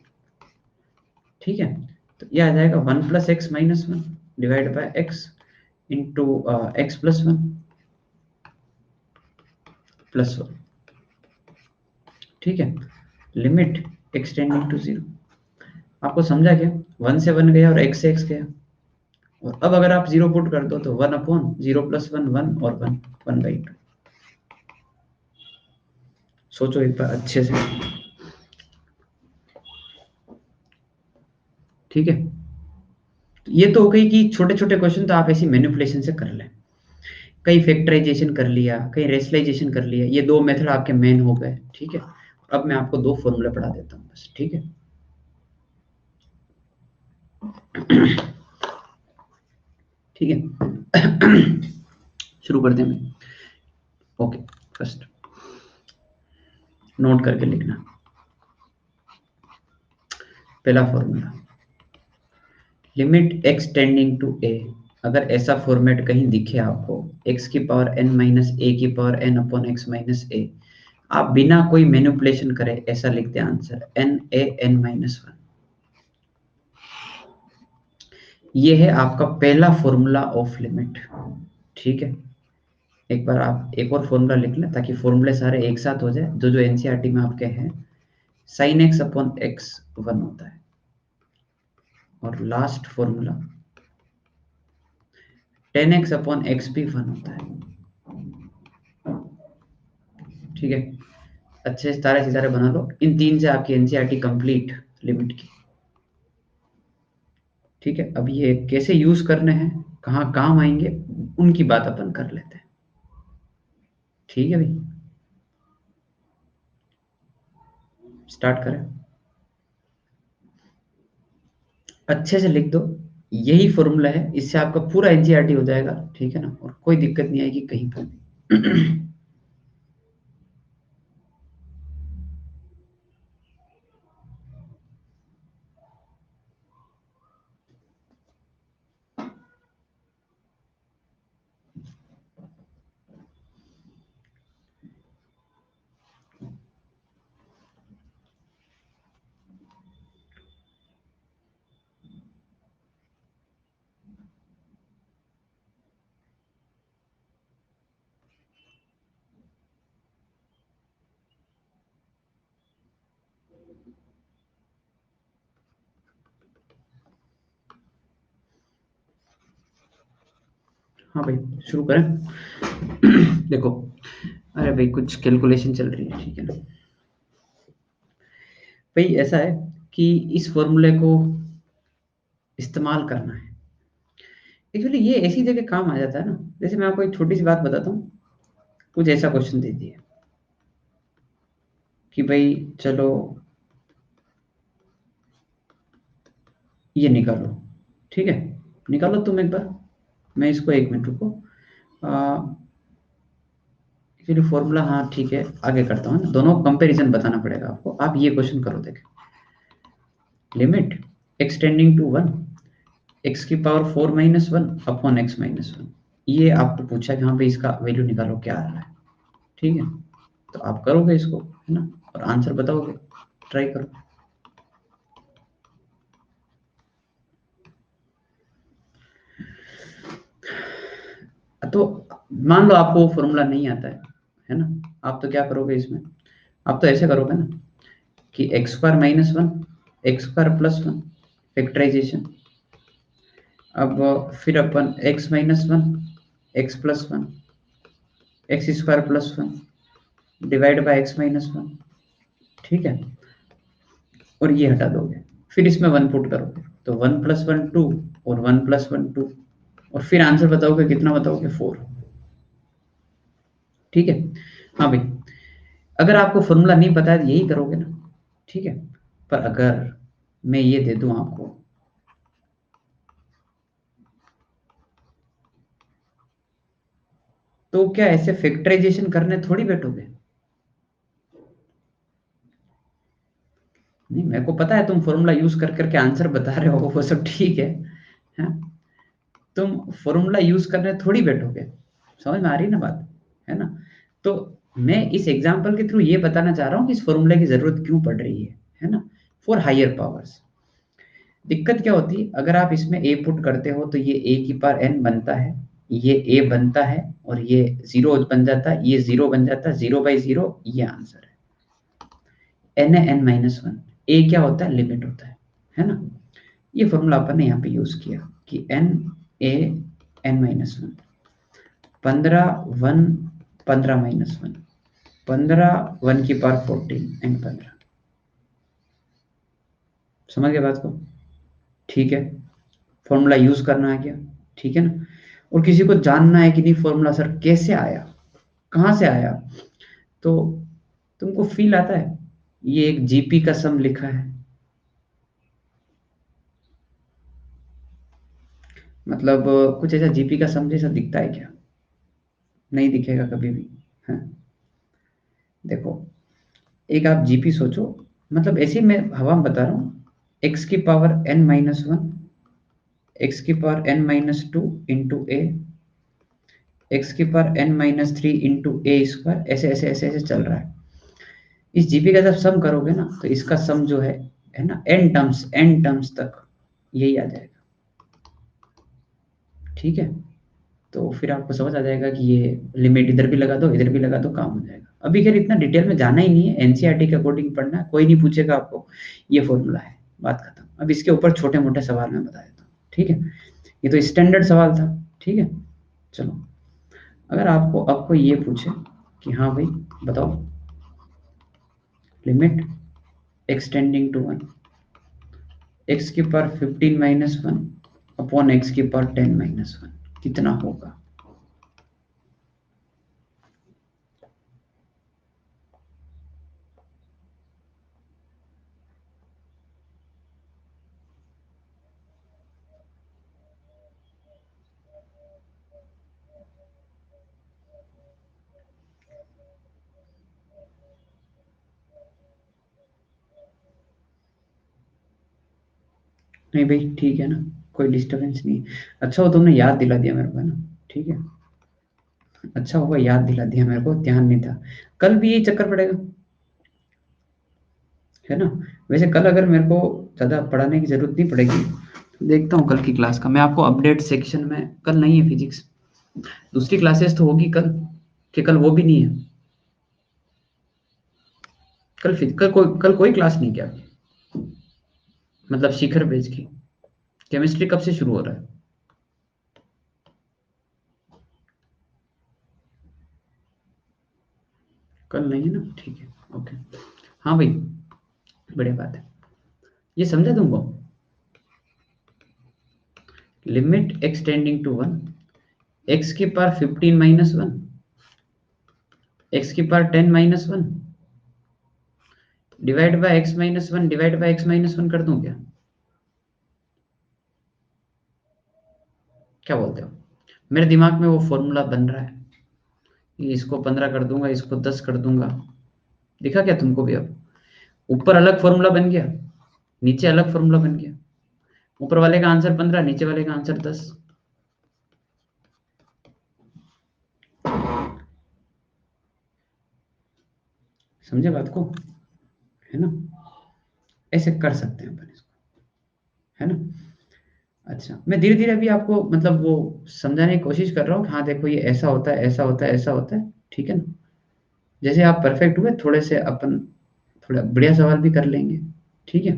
ठीक है, तो ये आ जाएगा 1 + x - 1 divide by x into x + 1 + 1। ठीक है, लिमिट एक्सटेंडिंग टू 0। आपको समझा क्या? 1 से 1 गया और x से x गया। और अब अगर आप 0 पुट कर दो तो 1/0 + 1 1 और 1 1/2। सोचो एक बार अच्छे से। ठीक है, तो ये तो हो गई कि छोटे छोटे क्वेश्चन तो आप ऐसी मैनिपुलेशन से कर लें। कई फैक्टराइजेशन कर लिया, कई रेशनलाइजेशन कर लिया, ये दो मेथड आपके मेन हो गए। ठीक है, अब मैं आपको दो फॉर्मूला पढ़ा देता हूँ बस। ठीक है, ठीक है। शुरू करते हैं। ओके, फर्स्ट नोट करके लिखना। पहला formula, limit x tending to a। अगर ऐसा फॉर्मेट कहीं दिखे आपको, x की पावर n माइनस a की power n upon x minus a, आप बिना कोई मैनिपुलेशन करे ऐसा लिखते हैं answer n a n minus 1। ये है आपका पहला फॉर्मूला ऑफ लिमिट। ठीक है, एक बार आप एक और फॉर्मूला लिख लें ताकि फॉर्मूले सारे एक साथ हो जाए। जो जो एनसीईआरटी में आपके हैं, sin x अपॉन x 1 होता है। और last formula tan x upon x भी 1 होता है। ठीक है, अच्छे सितारे सितारे बना लो। इन तीन से आपकी एनसीईआरटी कंप्लीट लिमिट की। ठीक है, अब ये कैसे यूज करने हैं, कहाँ काम आएंगे, उनकी बात अपन कर लेते हैं। ठीक है भाई, स्टार्ट करें। अच्छे से लिख दो, यही फॉर्मूला है, इससे आपका पूरा एनसीईआरटी हो जाएगा। ठीक है ना, और कोई दिक्कत नहीं आएगी कहीं पर भी। हाँ भाई, शुरू करें। देखो, अरे भाई कुछ कैलकुलेशन चल रही है, ठीक है ना भाई। ऐसा है कि इस फॉर्मूले को इस्तेमाल करना है। एक्चुअली ये ऐसी जगह काम आ जाता है ना, जैसे मैं आपको एक छोटी सी बात बताता हूँ। कुछ ऐसा क्वेश्चन दे दिए कि भाई चलो ये निकालो, ठीक है, निकालो तुम एक बार। मैं इसको 1 मिनट रुको। एक्चुअली फॉर्मूला, हाँ ठीक है, आगे करता हूँ ना, दोनों कंपैरिजन बताना पड़ेगा आपको। आप ये क्वेश्चन करो, देखें, limit x tending to 1, x की पावर 4 - 1 अपॉन x - 1। ये आपको पूछा कि हाँ भाई इसका वैल्यू निकालो, क्या आ रहा है, ठीक है। तो आप करोगे इसको, है ना, और आंसर बताओगे, ट्राई करो। तो मान लो आपको वो फॉर्मूला नहीं आता है ना, आप तो क्या करोगे इसमें, आप तो ऐसे करोगे ना कि x² - 1 x² + 1 फैक्टराइजेशन। अब फिर अपन x - 1 x+1 x² + 1 divide by x - 1, ठीक है, और ये हटा दोगे। फिर इसमें 1 पुट करोगे, तो 1 + 1 2 और 1 + 1 2, और फिर आंसर बताओगे, कितना बताओगे, 4, ठीक है। हाँ भाई, अगर आपको फॉर्मूला नहीं पता है तो यही करोगे ना, ठीक है। पर अगर मैं ये दे दूं आपको, तो क्या ऐसे फैक्टराइजेशन करने थोड़ी बैठोगे। नहीं, मेरे को पता है तुम फॉर्मूला यूज कर करके आंसर बता रहे हो, वो सब ठीक है? तुम फॉर्मूला यूज करने थोड़ी बैठोगे, समझ में आ रही है ना बात, है ना। तो मैं इस एग्जांपल के थ्रू ये बताना चाह रहा हूँ कि इस फॉर्मूले की जरूरत क्यों पड़ रही है ना, फॉर हायर पावर्स। दिक्कत क्या होती है, अगर आप इसमें ए पुट करते हो तो ये ए की पावर एन बनता है, ये ए बनता है, और ये जीरो बन जाता है, ये जीरो बन जाता है, 0/0, ये आंसर है। एन है n - 1, ए क्या होता है, लिमिट होता है ना। ये फॉर्मूला अपन ने यहाँ पे यूज किया कि एन ए n - 1, 15 1 15 - 1, 15 1 की पावर 14 एंड 15। समझ गए बात को, ठीक है। फॉर्मूला यूज करना आ गया, ठीक है ना। और किसी को जानना है कि नहीं फॉर्मूला सर कैसे आया, कहाँ से आया, तो तुमको फील आता है, ये एक जीपी का सम लिखा है, मतलब कुछ ऐसा जीपी का सम जैसा दिखता है क्या, नहीं दिखेगा कभी भी, है। देखो, एक आप जीपी सोचो, मतलब ऐसे ही मैं हवा में बता रहा हूँ, एक्स की पावर n - 1, एक्स की पावर n - 2 इंटू ए, एक्स की पावर n - 3 इंटू ए स्क्वायर, ऐसे ऐसे ऐसे ऐसे चल रहा है। इस जीपी का जब सम करोगे ना, तो इसका सम जो है ना, एन टर्म्स तक यही आ जाएगा, ठीक है। तो फिर आपको समझ आ जाएगा कि ये लिमिट इधर भी लगा दो, इधर भी लगा दो, काम हो जाएगा। अभी खैर इतना डिटेल में जाना ही नहीं है, एनसीईआरटी के अकॉर्डिंग पढ़ना है, कोई नहीं पूछेगा आपको, ये फॉर्मूला है, बात खत्म। अब इसके ऊपर छोटे मोटे सवाल मैं बता देता हूँ, ठीक है। ये तो स्टैंडर्ड सवाल था, ठीक है। चलो, अगर आपको अब कोई ये पूछे कि हाँ भाई बताओ, limit x tending to 1, x की पावर 15 - 1 अपॉन एक्स की पावर 10 - 1 कितना होगा। नहीं भाई, ठीक है ना, कोई डिस्टरबेंस नहीं। अच्छा हो तुमने याद दिला दिया मेरे को, है ना, ठीक है। अच्छा हुआ याद दिला दिया मेरे को, ध्यान नहीं था। कल भी यही चक्कर पड़ेगा, है ना। वैसे कल अगर मेरे को ज़्यादा पढ़ाने की जरूरत नहीं पड़ेगी, देखता हूँ कल की क्लास का मैं आपको अपडेट सेक्शन में। कल नहीं है फिजिक्स, दूसरी क्लासेस तो होगी कल, कि कल वो भी नहीं है। कल कोई क्लास नहीं क्या, मतलब शिखर बेच की केमिस्ट्री कब से शुरू हो रहा है। कल नहीं है ना, ठीक है, ओके। हाँ भाई, बढ़िया बात है, ये समझा तुमको। Limit x tending to 1, x की पावर 15 माइनस 1, एक्स की power 10 minus 1 divide by x minus 1 divide by x minus 1 कर दूं क्या? क्या बोलते हो? मेरे दिमाग में वो फॉर्मूला बन रहा है, इसको 15 कर दूंगा, इसको 10 कर दूंगा। दिखा क्या तुमको भी? अब ऊपर अलग फॉर्मूला बन गया, नीचे अलग फॉर्मूला बन गया। ऊपर वाले का आंसर 15, नीचे वाले का आंसर 10। समझे बात को? है ना? ऐसे कर सकते हैं अपन इसको, है ना? अच्छा, मैं धीरे धीरे अभी आपको मतलब वो समझाने की कोशिश कर रहा हूँ कि हाँ देखो, ये ऐसा होता है, ऐसा होता है, ऐसा होता है। ठीक है ना? जैसे आप परफेक्ट हुए, थोड़े से अपन थोड़ा बढ़िया सवाल भी कर लेंगे। ठीक है?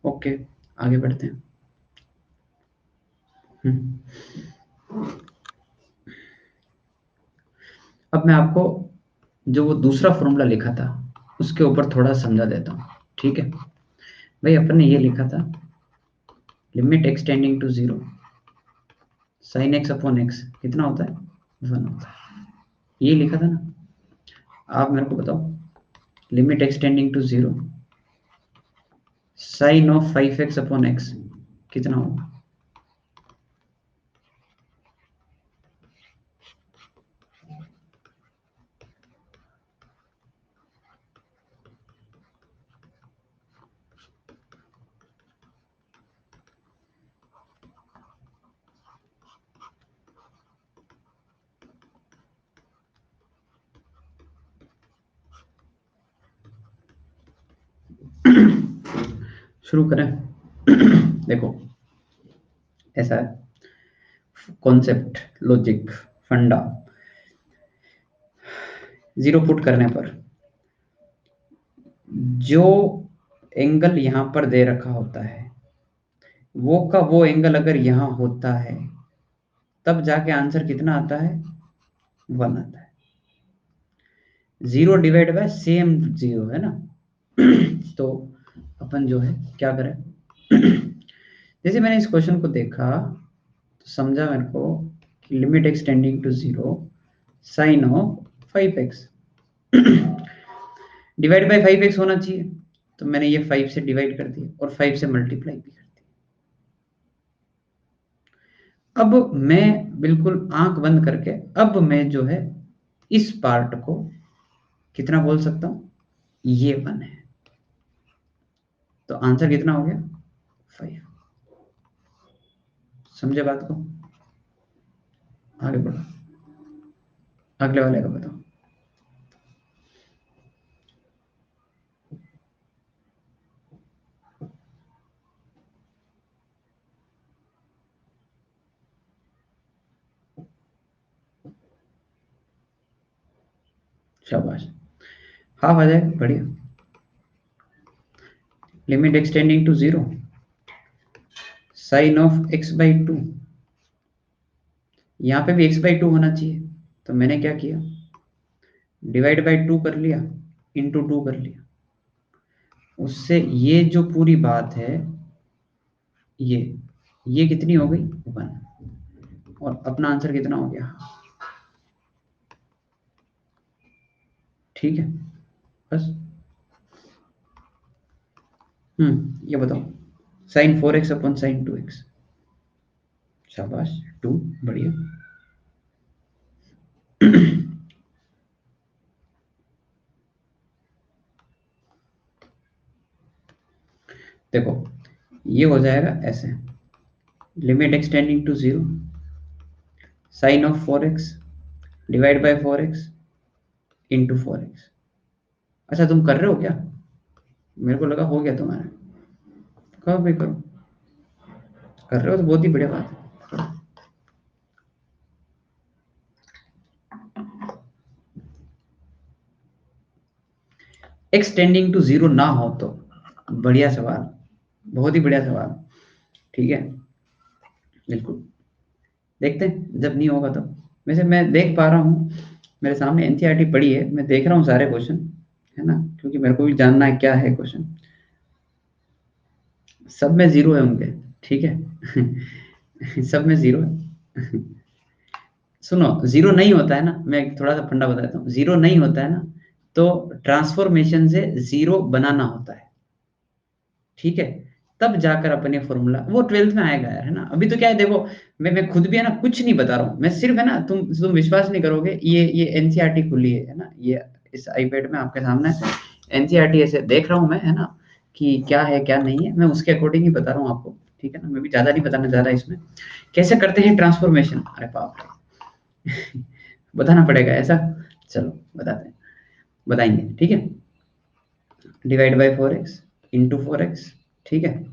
ओके, आगे बढ़ते हैं। हम्म। अब मैं आपको जो वो दूसरा फॉर्मूला लिखा था उसके ऊपर थोड़ा समझा देता हूँ। ठीक है भाई, अपन ने ये लिखा था, limit x tending to 0 sine x upon x कितना होता है? 1 होता है। ये लिखा था ना? आप मेरे को बताओ, limit x tending to 0 sine of 5x upon x कितना होगा? शुरू करें? देखो, ऐसा है concept, logic, funda. Zero put करने पर जो एंगल यहां पर दे रखा होता है, वो का वो एंगल अगर यहां होता है, तब जाके आंसर कितना आता है? 1 आता है। 0 डिवाइड बाय सेम 0 है ना? तो अपन जो है क्या करें? जैसे मैंने इस क्वेश्चन को देखा तो समझा मेरे को कि limit x tending to 0 sine of 5x divide by 5x होना चाहिए, तो मैंने ये 5 से डिवाइड कर दिया और 5 से मल्टीप्लाई भी कर दिया। अब मैं बिल्कुल आंख बंद करके अब मैं जो है इस पार्ट को कितना बोल सकता हूं? ये 1 है, तो आंसर कितना हो गया? 5। समझे बात को? आगे बढ़ो, अगले वाले का बताओ। शाबाश, हाफ आ जाएगा, बढ़िया। Limit extending to 0 sine of x by 2, यहाँ पे भी x बाई 2 होना चाहिए, तो मैंने क्या किया? डिवाइड बाई 2 कर लिया, इंटू 2 कर लिया। उससे ये जो पूरी बात है, ये ये कितनी हो गई? 1। और अपना आंसर कितना हो गया? ठीक है, बस। ये बताओ, sign 4x upon sine 2x। शाबाश, 2, बढ़िया। देखो, ये हो जाएगा ऐसे, limit extending to 0 sine of 4x divide by 4x into 4x। अच्छा, तुम कर रहे हो क्या? मेरे को लगा हो गया तुम्हारा। करो भाई, करो। कर रहे हो तो बहुत ही बढ़िया बात है, करो। एक्स टेंडिंग टू 0 ना हो तो? बढ़िया सवाल, बहुत ही बढ़िया सवाल। ठीक है, बिल्कुल। देखते हैं जब नहीं होगा तब। वैसे मैं देख पा रहा हूँ, मेरे सामने एनसीईआरटी पड़ी है, मैं देख रहा हूँ सारे क्वेश्चन, है ना? क्योंकि मेरे को भी जानना है क्या है क्वेश्चन। सब में 0 है होंगे, ठीक है। सब में जीरो है। सुनो, जीरो नहीं होता है ना, मैं थोड़ा सा फंडा बताता हूँ, जीरो नहीं होता है ना, तो ट्रांसफॉर्मेशन से जीरो बनाना होता है, ठीक है? तब जाकर अपन ये फॉर्मूला वो 12th में आएगा यार, है ना? अभी तो क्या है देखो, मैं खुद भी है ना कुछ नहीं बता रहा हूँ, मैं सिर्फ है ना, तुम विश्वास नहीं करोगे, ये एनसीईआरटी खुली है ना, ये इस आईपैड में आपके सामने एनसीईआरटी ऐसे देख रहा हूँ मैं, है ना, कि क्या है क्या नहीं है, मैं उसके अकॉर्डिंग ही बता रहा हूँ आपको, ठीक है ना? मैं भी ज्यादा नहीं बताना चाह रहा इसमें। कैसे करते हैं ट्रांसफॉर्मेशन, अरे बाप रे, बताना पड़ेगा ऐसा? चलो बताते हैं, बताएंगे, ठीक है? Divide by 4x into 4x, ठीक है?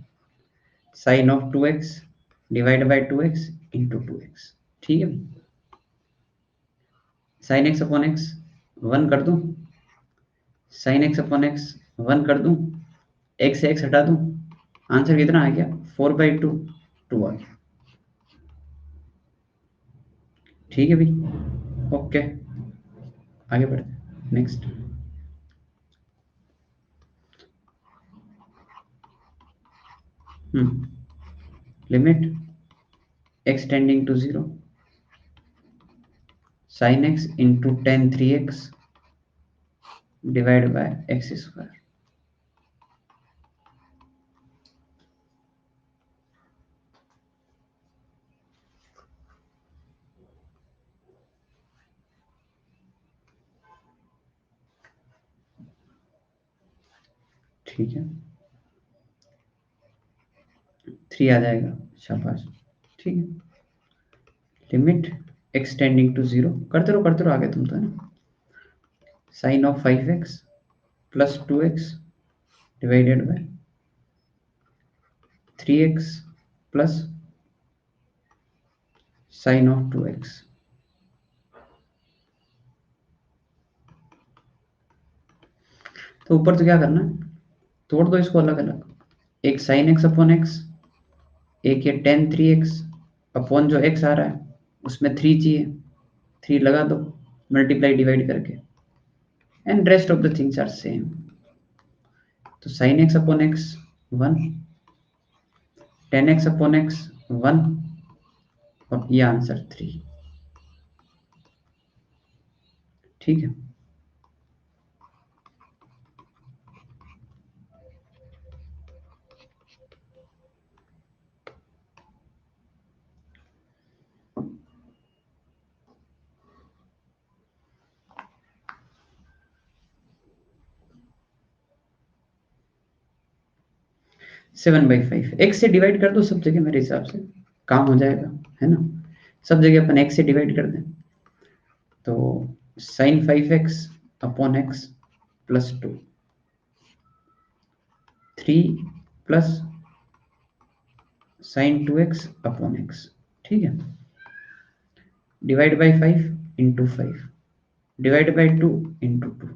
Sine of 2x divide by 2x into 2x, ठीक है? साइन एक्स अपॉन एक्स 1 कर दूं, साइन एक्स अपॉन एक्स 1 कर दूं, एक्स से एक्स हटा दूं, आंसर कितना आ गया? 4/2, 2 आ गया, ठीक है भाई, ओके, आगे बढ़ते, next. Limit x tending to 0 sine x into ten 3x divide by x square, ठीक है? 3 आ जाएगा, शाबाश, ठीक है? लिमिट एक्स टेंडिंग टू 0, करते रहो आगे, तुम तो है ना, sine of 5x plus 2x divided by 3x plus sine of 2x, तो ऊपर तो क्या करना है, तोड़ दो इसको अलग अलग, एक साइन एक्स अपॉन एक्स, एक ये टेन 3x अपॉन जो x आ रहा है उसमें 3 चाहिए, 3 लगा दो मल्टीप्लाई डिवाइड करके, and rest of the things are same, तो sine x upon x 1, tan x upon x 1, और ये आंसर 3, ठीक है? 7/5 एक्स से डिवाइड कर दो सब जगह, मेरे हिसाब से काम हो जाएगा, है ना? सब जगह अपन एक्स से डिवाइड कर दें, तो sine 5x upon x plus 2, 3 plus sine 2x upon x, ठीक है? Divide by 5 into 5 divide by 2 into 2,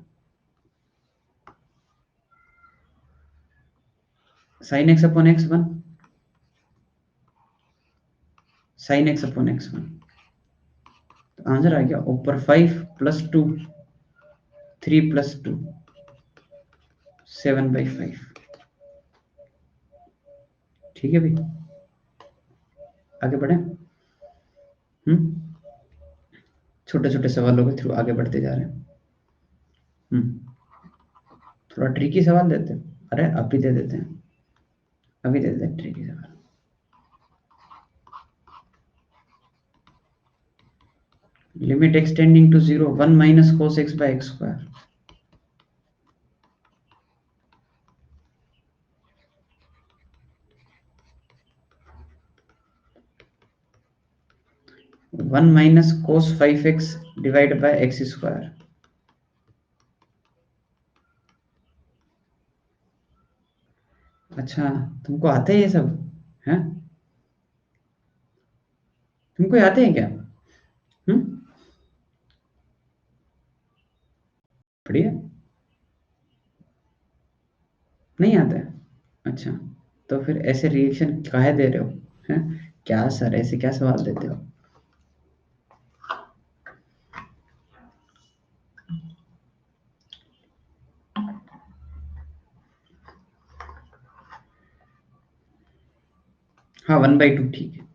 sine x upon x 1, sine x upon x 1, तो आंसर आ गया ऊपर 5 प्लस 2, 3 प्लस 2, 7/5, ठीक है भाई, आगे बढ़े। छोटे छोटे सवालों के थ्रू आगे बढ़ते जा रहे हैं। थोड़ा ट्रिकी सवाल देते हैं, अरे अभी दे देते हैं, अभी दे देते हैं ट्रिकी सवाल। Limit extending to 0 1 minus cos x by x square, one minus cos 5x divide by x square. अच्छा, तुमको आते हैं ये सब, हैं? तुमको आते हैं क्या? हम्म, बढ़िया, नहीं आता है, अच्छा, तो फिर ऐसे रिएक्शन काहे दे रहे हो, हैं? क्या सर, ऐसे क्या सवाल देते हो? हाँ, 1/2 ठीक है,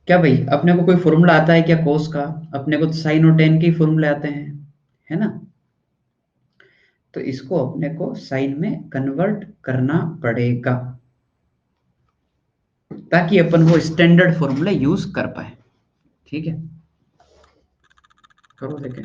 क्या भाई, अपने को कोई फॉर्मूला आता है क्या कोस का? अपने को तो साइन और टेन के ही फॉर्मूले आते हैं, है ना? तो इसको अपने को साइन में कन्वर्ट करना पड़ेगा ताकि अपन वो स्टैंडर्ड फॉर्मूला यूज कर पाए। ठीक है, करो देखें।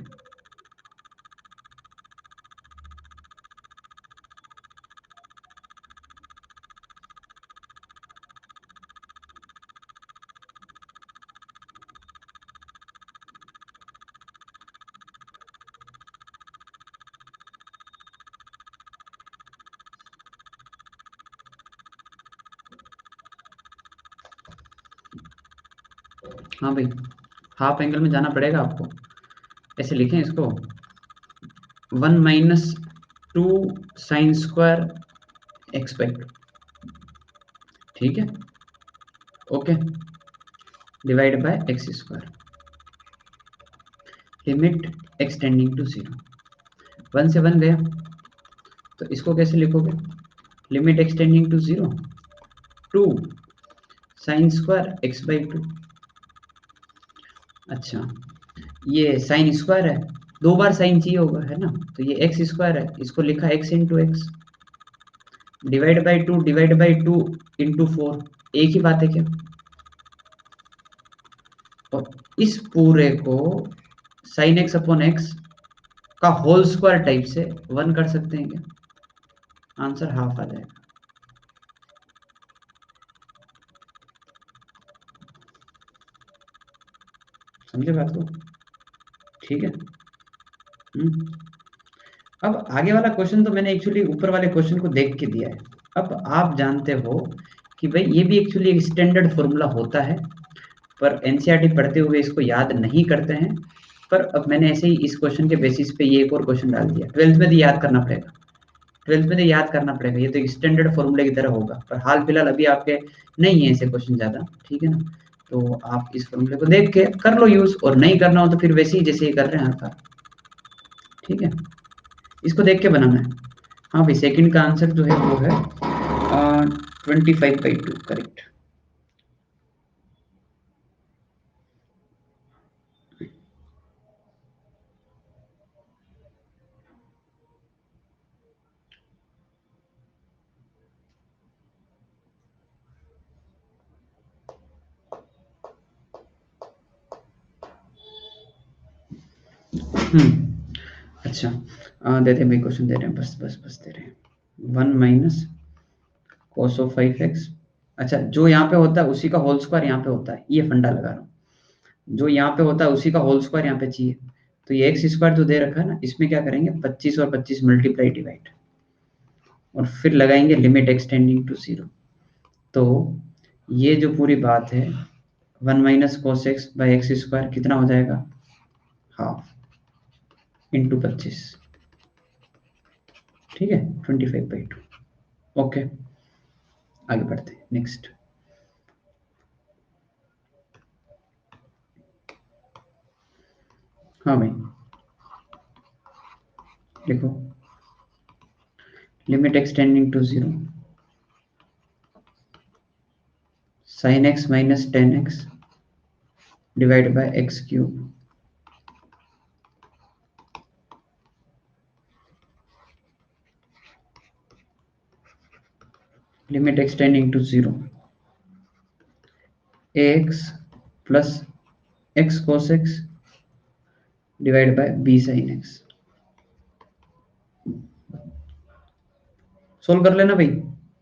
हाँ भाई, हाफ एंगल में जाना पड़ेगा आपको। ऐसे लिखें इसको, 1 - 2 sine square x by two. ठीक है, okay, divide by x square, limit extending to zero. 1 से 1 गया, तो इसको कैसे लिखोगे? Limit extending to zero, 2 sine square x by two. अच्छा, ये साइन स्क्वायर है, दो बार साइन चाहिए होगा, है ना? तो ये एक्स स्क्वायर है, इसको लिखा x into x, divide by two into four. एक ही बात है क्या? और इस पूरे को साइन एक्स अपॉन एक्स का होल स्क्वायर टाइप से 1 कर सकते हैं क्या? आंसर हाफ आ जाएगा। समझे बात को? ठीक है। अब आगे वाला क्वेश्चन तो मैंने एक्चुअली ऊपर वाले क्वेश्चन को देख के दिया है। अब आप जानते हो कि भाई ये भी एक्चुअली एक स्टैंडर्ड फॉर्मूला होता है, पर एनसीईआरटी पढ़ते हुए इसको याद नहीं करते हैं। पर अब मैंने ऐसे ही इस क्वेश्चन के बेसिस पे ये एक और क्वेश्चन डाल दिया। 12th में तो याद करना पड़ेगा, 12th में तो याद करना पड़ेगा, ये तो एक स्टैंडर्ड फॉर्मूले की तरह होगा। पर हाल फिलहाल अभी आपके नहीं है ऐसे क्वेश्चन ज़्यादा, ठीक है ना? तो आप इस फॉर्मूले को देख के कर लो यूज़, और नहीं करना हो तो फिर वैसे ही जैसे ही कर रहे हैं हर बार। ठीक है, इसको देख के बनाना है। हाँ भाई, सेकंड का आंसर जो है वो है 25/2, करेक्ट। अच्छा, दे दे भाई, क्वेश्चन दे रहे हैं, बस बस बस दे रहे हैं। 1 - cos of 5x। अच्छा, जो यहाँ पे होता है उसी का होल स्क्वायर यहाँ पे होता है, ये फंडा लगा रहा हूँ। जो यहाँ पे होता है उसी का होल स्क्वायर यहाँ पे चाहिए। तो ये एक्स स्क्वायर जो दे रखा है ना, इसमें क्या करेंगे, 25 और 25 मल्टीप्लाई डिवाइड, और फिर लगाएंगे लिमिट एक्सटेंडिंग टू जीरो। तो ये जो पूरी बात है, 1 - cos x/x² कितना हो जाएगा? Half into 25। ठीक है, 25/2। ओके, आगे बढ़ते हैं नेक्स्ट। हाँ भाई, लिखो, limit extending to zero, sin x minus 10x divide by x cube, limit extending to zero, ax plus x cos x divide by b sin x। Solve कर लेना भाई,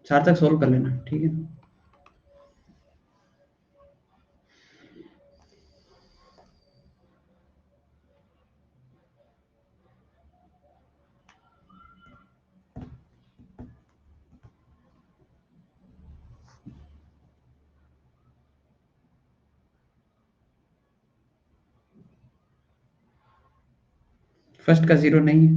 सार्थक सोल्व कर लेना, ठीक है। फर्स्ट का जीरो नहीं है,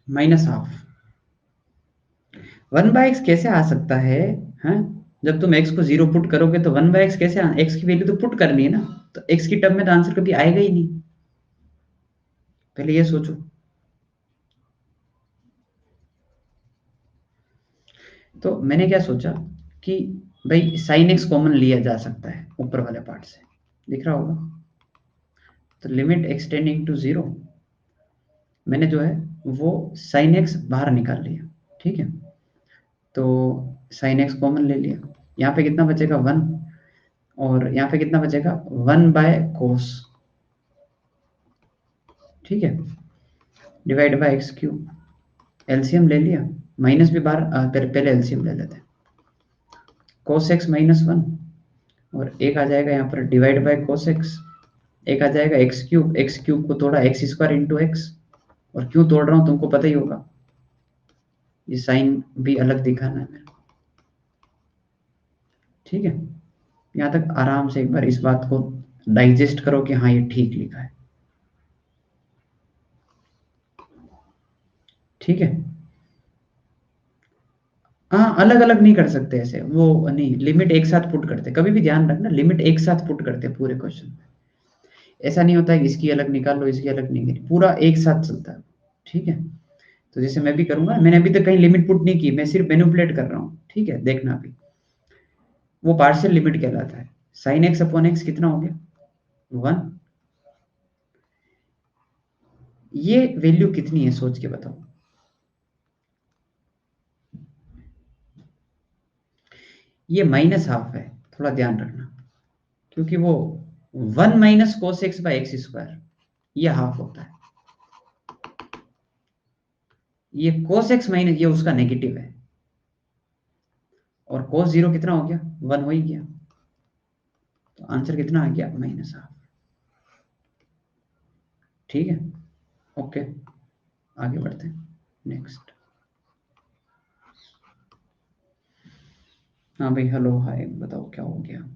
माइनस हाफ। 1/x कैसे आ सकता है? हाँ, जब तुम x को जीरो पुट करोगे तो 1/x कैसे x की वैल्यू तो पुट करनी है ना, तो x की टर्म में तो आंसर कभी आएगा ही नहीं। पहले ये सोचो। तो मैंने क्या सोचा कि भाई साइन एक्स कॉमन लिया जा सकता है ऊपर वाले पार्ट से, दिख रहा होगा। तो लिमिट एक्सटेंडिंग टू 0, मैंने जो है वो साइन एक्स बाहर निकाल लिया, ठीक है। तो साइन एक्स कॉमन ले लिया, यहाँ पे कितना बचेगा 1, और यहाँ पे कितना बचेगा 1/cos, ठीक है, divide by x cube. LCM ले लिया, माइनस भी बाहर, पहले एलसीएम ले लेते हैं। cos x -1, और एक आ जाएगा यहाँ पर डिवाइड बाय cos x, एक आ जाएगा एक्स क्यूब को तोड़ा x² इंटू एक्स, और क्यों तोड़ रहा हूँ तुमको पता ही होगा, ये साइन भी अलग दिखाना है मेरे को, ठीक है। यहाँ तक आराम से एक बार इस बात को डाइजेस्ट करो कि हाँ ये ठीक लिखा है, ठीक है। हाँ, अलग अलग नहीं कर सकते ऐसे, वो नहीं, लिमिट एक साथ पुट करते, कभी भी ध्यान रखना लिमिट एक साथ पुट करते हैं पूरे क्वेश्चन में। ऐसा नहीं होता है कि इसकी अलग निकाल लो इसकी अलग निकाल, पूरा एक साथ चलता है, ठीक है। तो जैसे मैं भी करूंगा, मैंने अभी तक कहीं लिमिट पुट नहीं की, मैं सिर्फ मैनिपुलेट कर रहा हूँ, ठीक है, देखना अभी। वो पार्शियल लिमिट कहलाता है। साइन एक्स अपॉन एक्स कितना हो गया 1, ये वैल्यू कितनी है सोच के बताओ। ये -12 है, थोड़ा ध्यान रखना, क्योंकि वो 1 - cos x by x square, ये हाफ होता है। ये cos x माइनस, ये उसका नेगेटिव है, और cos 0 कितना हो गया 1 हो ही गया, तो आंसर कितना आ गया -12, ठीक है। ओके, आगे बढ़ते हैं नेक्स्ट। हाँ भाई, हेलो हाय, बताओ क्या हो गया।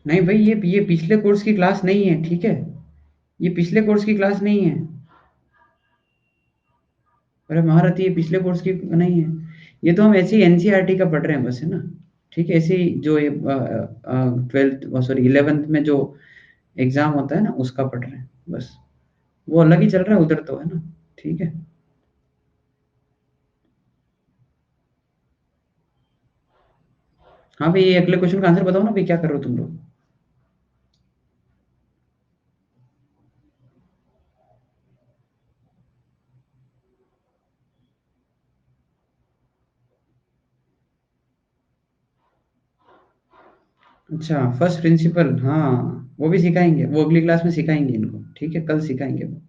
नहीं भाई, ये पिछले कोर्स की क्लास नहीं है, ठीक है, ये पिछले कोर्स की क्लास नहीं है। अरे महारथी, ये पिछले कोर्स की नहीं है, ये तो हम ऐसे ही एनसीईआरटी का पढ़ रहे हैं बस, है ना, ठीक है। ऐसे ही जो ये 12th, सॉरी 11th में जो एग्जाम होता है ना, उसका पढ़ रहे हैं बस, वो अलग ही चल रहा है उधर तो, है ना, ठीक है। हाँ भाई, ये अगले क्वेश्चन का आंसर बताओ ना भाई, क्या कर रहे हो तुम लोग। अच्छा, फर्स्ट प्रिंसिपल, हाँ, वो भी सिखाएंगे, वो अगली क्लास में सिखाएंगे इनको, ठीक है, कल सिखाएंगे वो।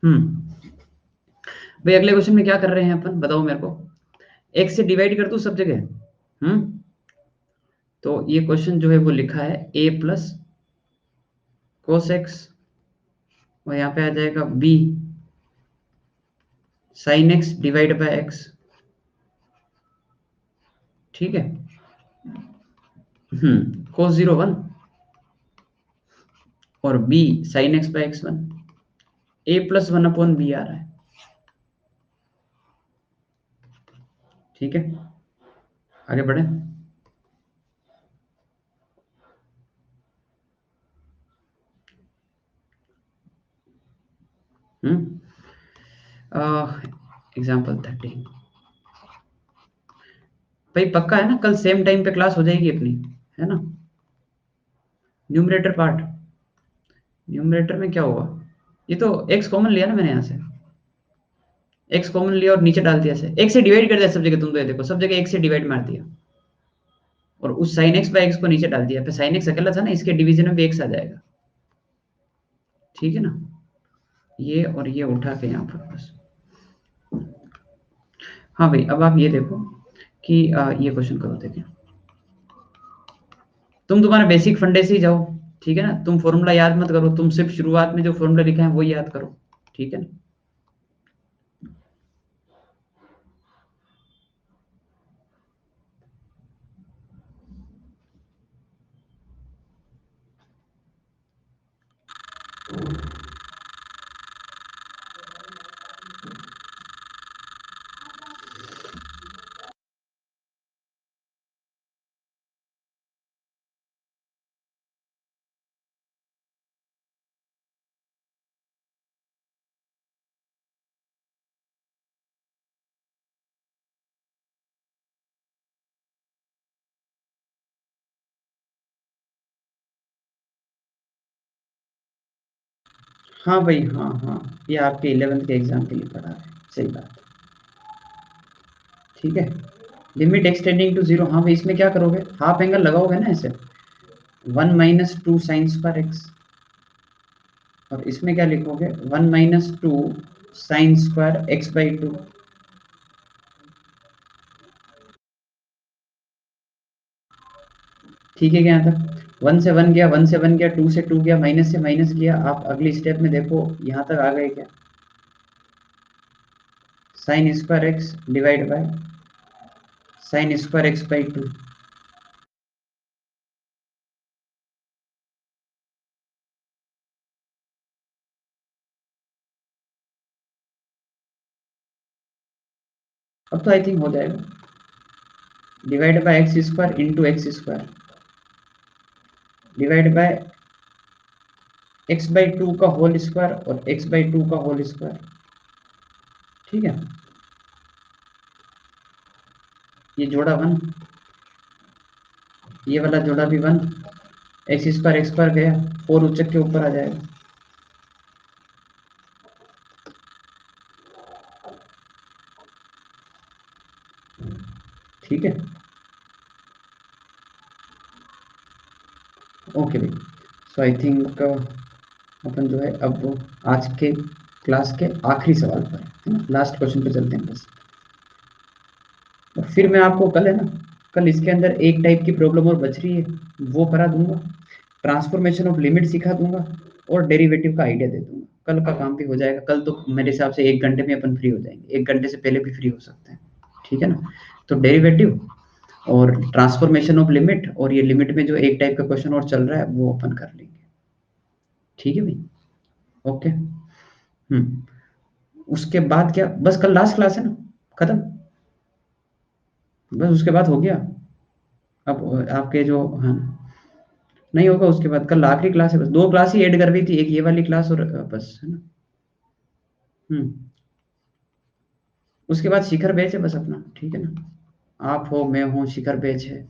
हम्म, भाई अगले क्वेश्चन में क्या कर रहे हैं अपन, बताओ मेरे को। एक्स से डिवाइड कर दूं सब जगह। हम्म, तो ये क्वेश्चन जो है वो लिखा है a प्लस कोस एक्स, और यहाँ पे आ जाएगा b sine x divide by x, ठीक है। कोस 0 1, और b sine x by x 1, a+1/b आ रहा है, ठीक है। आगे बढ़े। हम्म, एग्जाम्पल 13, भाई पक्का है ना, कल सेम टाइम पे क्लास हो जाएगी अपनी, है ना। न्यूमरेटर पार्ट, न्यूमरेटर में क्या हुआ, ये तो एक्स कॉमन लिया ना मैंने यहाँ से, एक्स कॉमन लिया और नीचे डाल दिया ऐसे, एक से डिवाइड कर दिया सब जगह, तुम तो ये देखो सब जगह एक से डिवाइड मार दिया, और उस साइन एक्स बाय एक्स को नीचे डाल दिया, फिर साइन एक्स अकेला था ना, इसके डिवीजन में भी एक्स आ जाएगा, ठीक है ना। ये और ये उठा के यहाँ पर बस। हाँ भाई, अब आप ये देखो कि ये क्वेश्चन करो, देखें। तुम तुम्हारे बेसिक फंडे से ही जाओ, ठीक है ना। तुम फॉर्मूला याद मत करो, तुम सिर्फ शुरुआत में जो फॉर्मूला लिखा है वो याद करो, ठीक है ना। हाँ भाई, हाँ हाँ, ये आपके 11th के एग्जाम के लिए पढ़ा है, सही बात। ठीक है, लिमिट एक्सटेंडिंग टू जीरो। हाँ भाई, इसमें क्या करोगे, हाफ एंगल लगाओगे ना ऐसे, 1 - 2 sin² x। और इसमें क्या लिखोगे, 1 - 2 sin² x/2। ठीक है क्या, यहाँ तक 1 से 1 गया, 1 से 1 गया, 2 से 2 गया, माइनस से माइनस गया। आप अगली स्टेप में देखो, यहाँ तक आ गए क्या, sin² x divide bye sin² x/2। अब तो आई थिंक हो जाएगा, divide by x² into x² divide by x/2 का होल स्क्वायर और x/2 का होल स्क्वायर। ठीक है, ये जोड़ा 1, ये वाला जोड़ा भी 1, x² गया, 4 उच्चक के ऊपर आ जाएगा। ठीक है, ओके भाई। सो आई थिंक अपन जो है अब आज के क्लास के आखिरी सवाल पर है ना, लास्ट क्वेश्चन पे चलते हैं बस। और फिर मैं आपको कल, है ना, कल इसके अंदर एक टाइप की प्रॉब्लम और बच रही है, वो करा दूंगा, ट्रांसफॉर्मेशन ऑफ लिमिट सिखा दूंगा, और डेरिवेटिव का आइडिया दे दूंगा। कल का काम भी हो जाएगा, कल तो मेरे हिसाब से 1 घंटे में अपन फ्री हो जाएंगे, 1 घंटे से पहले भी फ्री हो सकते हैं। ठीक है ना, तो डेरिवेटिव और ट्रांसफॉर्मेशन ऑफ लिमिट, और ये लिमिट में जो एक टाइप का क्वेश्चन और चल रहा है वो अपन कर लेंगे। ठीक है भाई, ओके। उसके बाद क्या, बस कल लास्ट क्लास है ना, खत्म, बस उसके बाद हो गया। अब आपके जो, हाँ, नहीं होगा उसके बाद, कल आखिरी क्लास है, बस 2 क्लास ही ऐड कर रही थी, एक ये वाली क्लास और बस, है ना। हम्म उसके बाद शिखर बैच है बस अपना, ठीक है ना। आप हो, मैं हूँ, शिखर बैच है।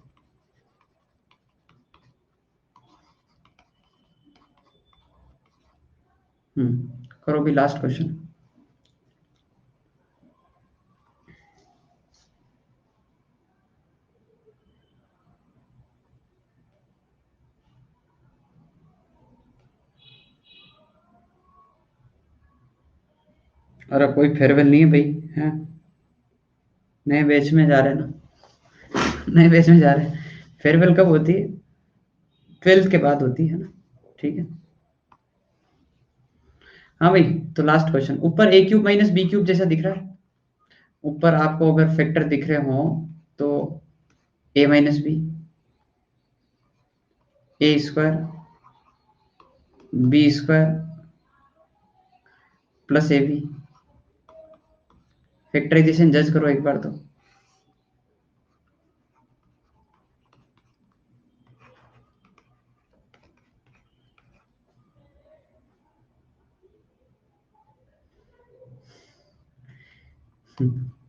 करो भी लास्ट क्वेश्चन। अरे कोई फेयरवेल नहीं है भाई, हैं, नए बैच में जा रहे हैं ना, नए बैच में जा रहे हैं। फेयरवेल कब होती है, 12th के बाद होती है ना। ठीक है, हाँ भाई। तो लास्ट क्वेश्चन, ऊपर a³ - b³ जैसा दिख रहा है, ऊपर आपको अगर फैक्टर दिख रहे हो तो a - b, a² b² plus ab। Factorization जज करो एक बार तो।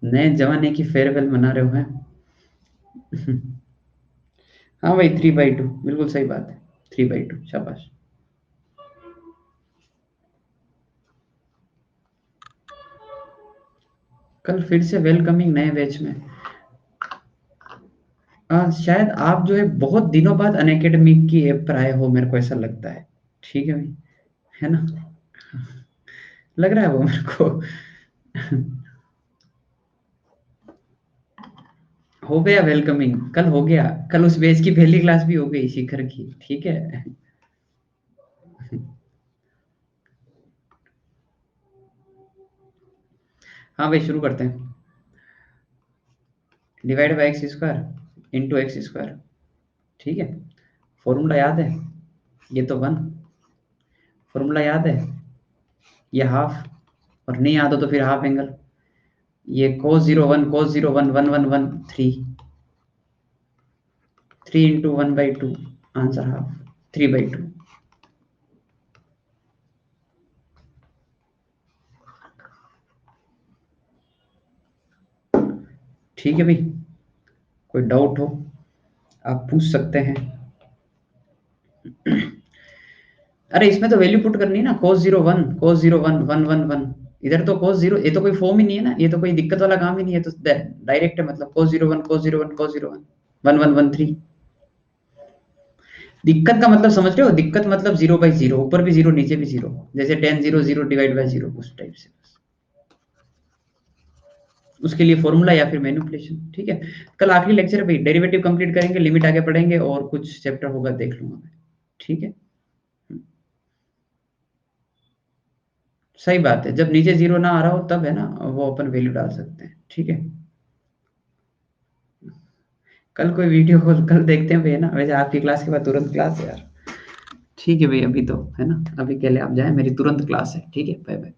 नए जमाने की फेयरवेल मना रहे हो हैं। हाँ भाई, 3/2, बिल्कुल सही बात है, 3/2, शाबाश। कल फिर से वेलकमिंग नए बैच में। शायद आप जो है बहुत दिनों बाद अनअकैडमी की ऐप पर आए हो, मेरे को ऐसा लगता है। ठीक है भाई, है ना। लग रहा है वो मेरे को। हो गया वेलकमिंग, कल हो गया। कल उस बेच की पहली क्लास भी हो गई शिखर की, ठीक है। हाँ भाई, शुरू करते हैं। Divide by x square into x square, ठीक है। फॉर्मूला याद है? ये तो वन। फॉर्मूला याद है? ये हाफ। और नहीं याद हो तो फिर हाफ एंगल। ये cos 0 1 cos 0 1 1 1 1 3, 3 into 1/2, answer half, 3/2। ठीक है भाई, कोई डाउट हो आप पूछ सकते हैं। अरे इसमें तो वैल्यू पुट करनी है ना, cos 0 1 cos 0 1 1 1 1। इधर तो cos 0, ये तो कोई फॉर्म ही नहीं है ना, ये तो कोई दिक्कत वाला काम ही नहीं है, तो डायरेक्ट है, मतलब cos 0 1 cos 0 1 cos 0 1 1 1 1 3। दिक्कत का मतलब समझ रहे हो? दिक्कत मतलब 0/0, ऊपर भी 0 नीचे भी 0, जैसे tan 0 0 डिवाइड बाय 0, उस टाइप से। उसके लिए फॉर्मूला या फिर मैनिपुलेशन, ठीक है। कल आखिरी लेक्चर है भाई, डेरिवेटिव कंप्लीट करेंगे, लिमिट आगे पढ़ेंगे, और कुछ चैप्टर होगा देख लूंगा मैं, ठीक है। सही बात है, जब नीचे जीरो ना आ रहा हो तब है ना, वो अपन वैल्यू डाल सकते हैं, ठीक है। कल कोई वीडियो कॉल कल देखते हैं भाई, है ना। वैसे आपकी क्लास के बाद तुरंत क्लास है यार। ठीक है भाई, अभी तो है ना, अभी के लिए आप जाएं, मेरी तुरंत क्लास है, ठीक है। Bye bye.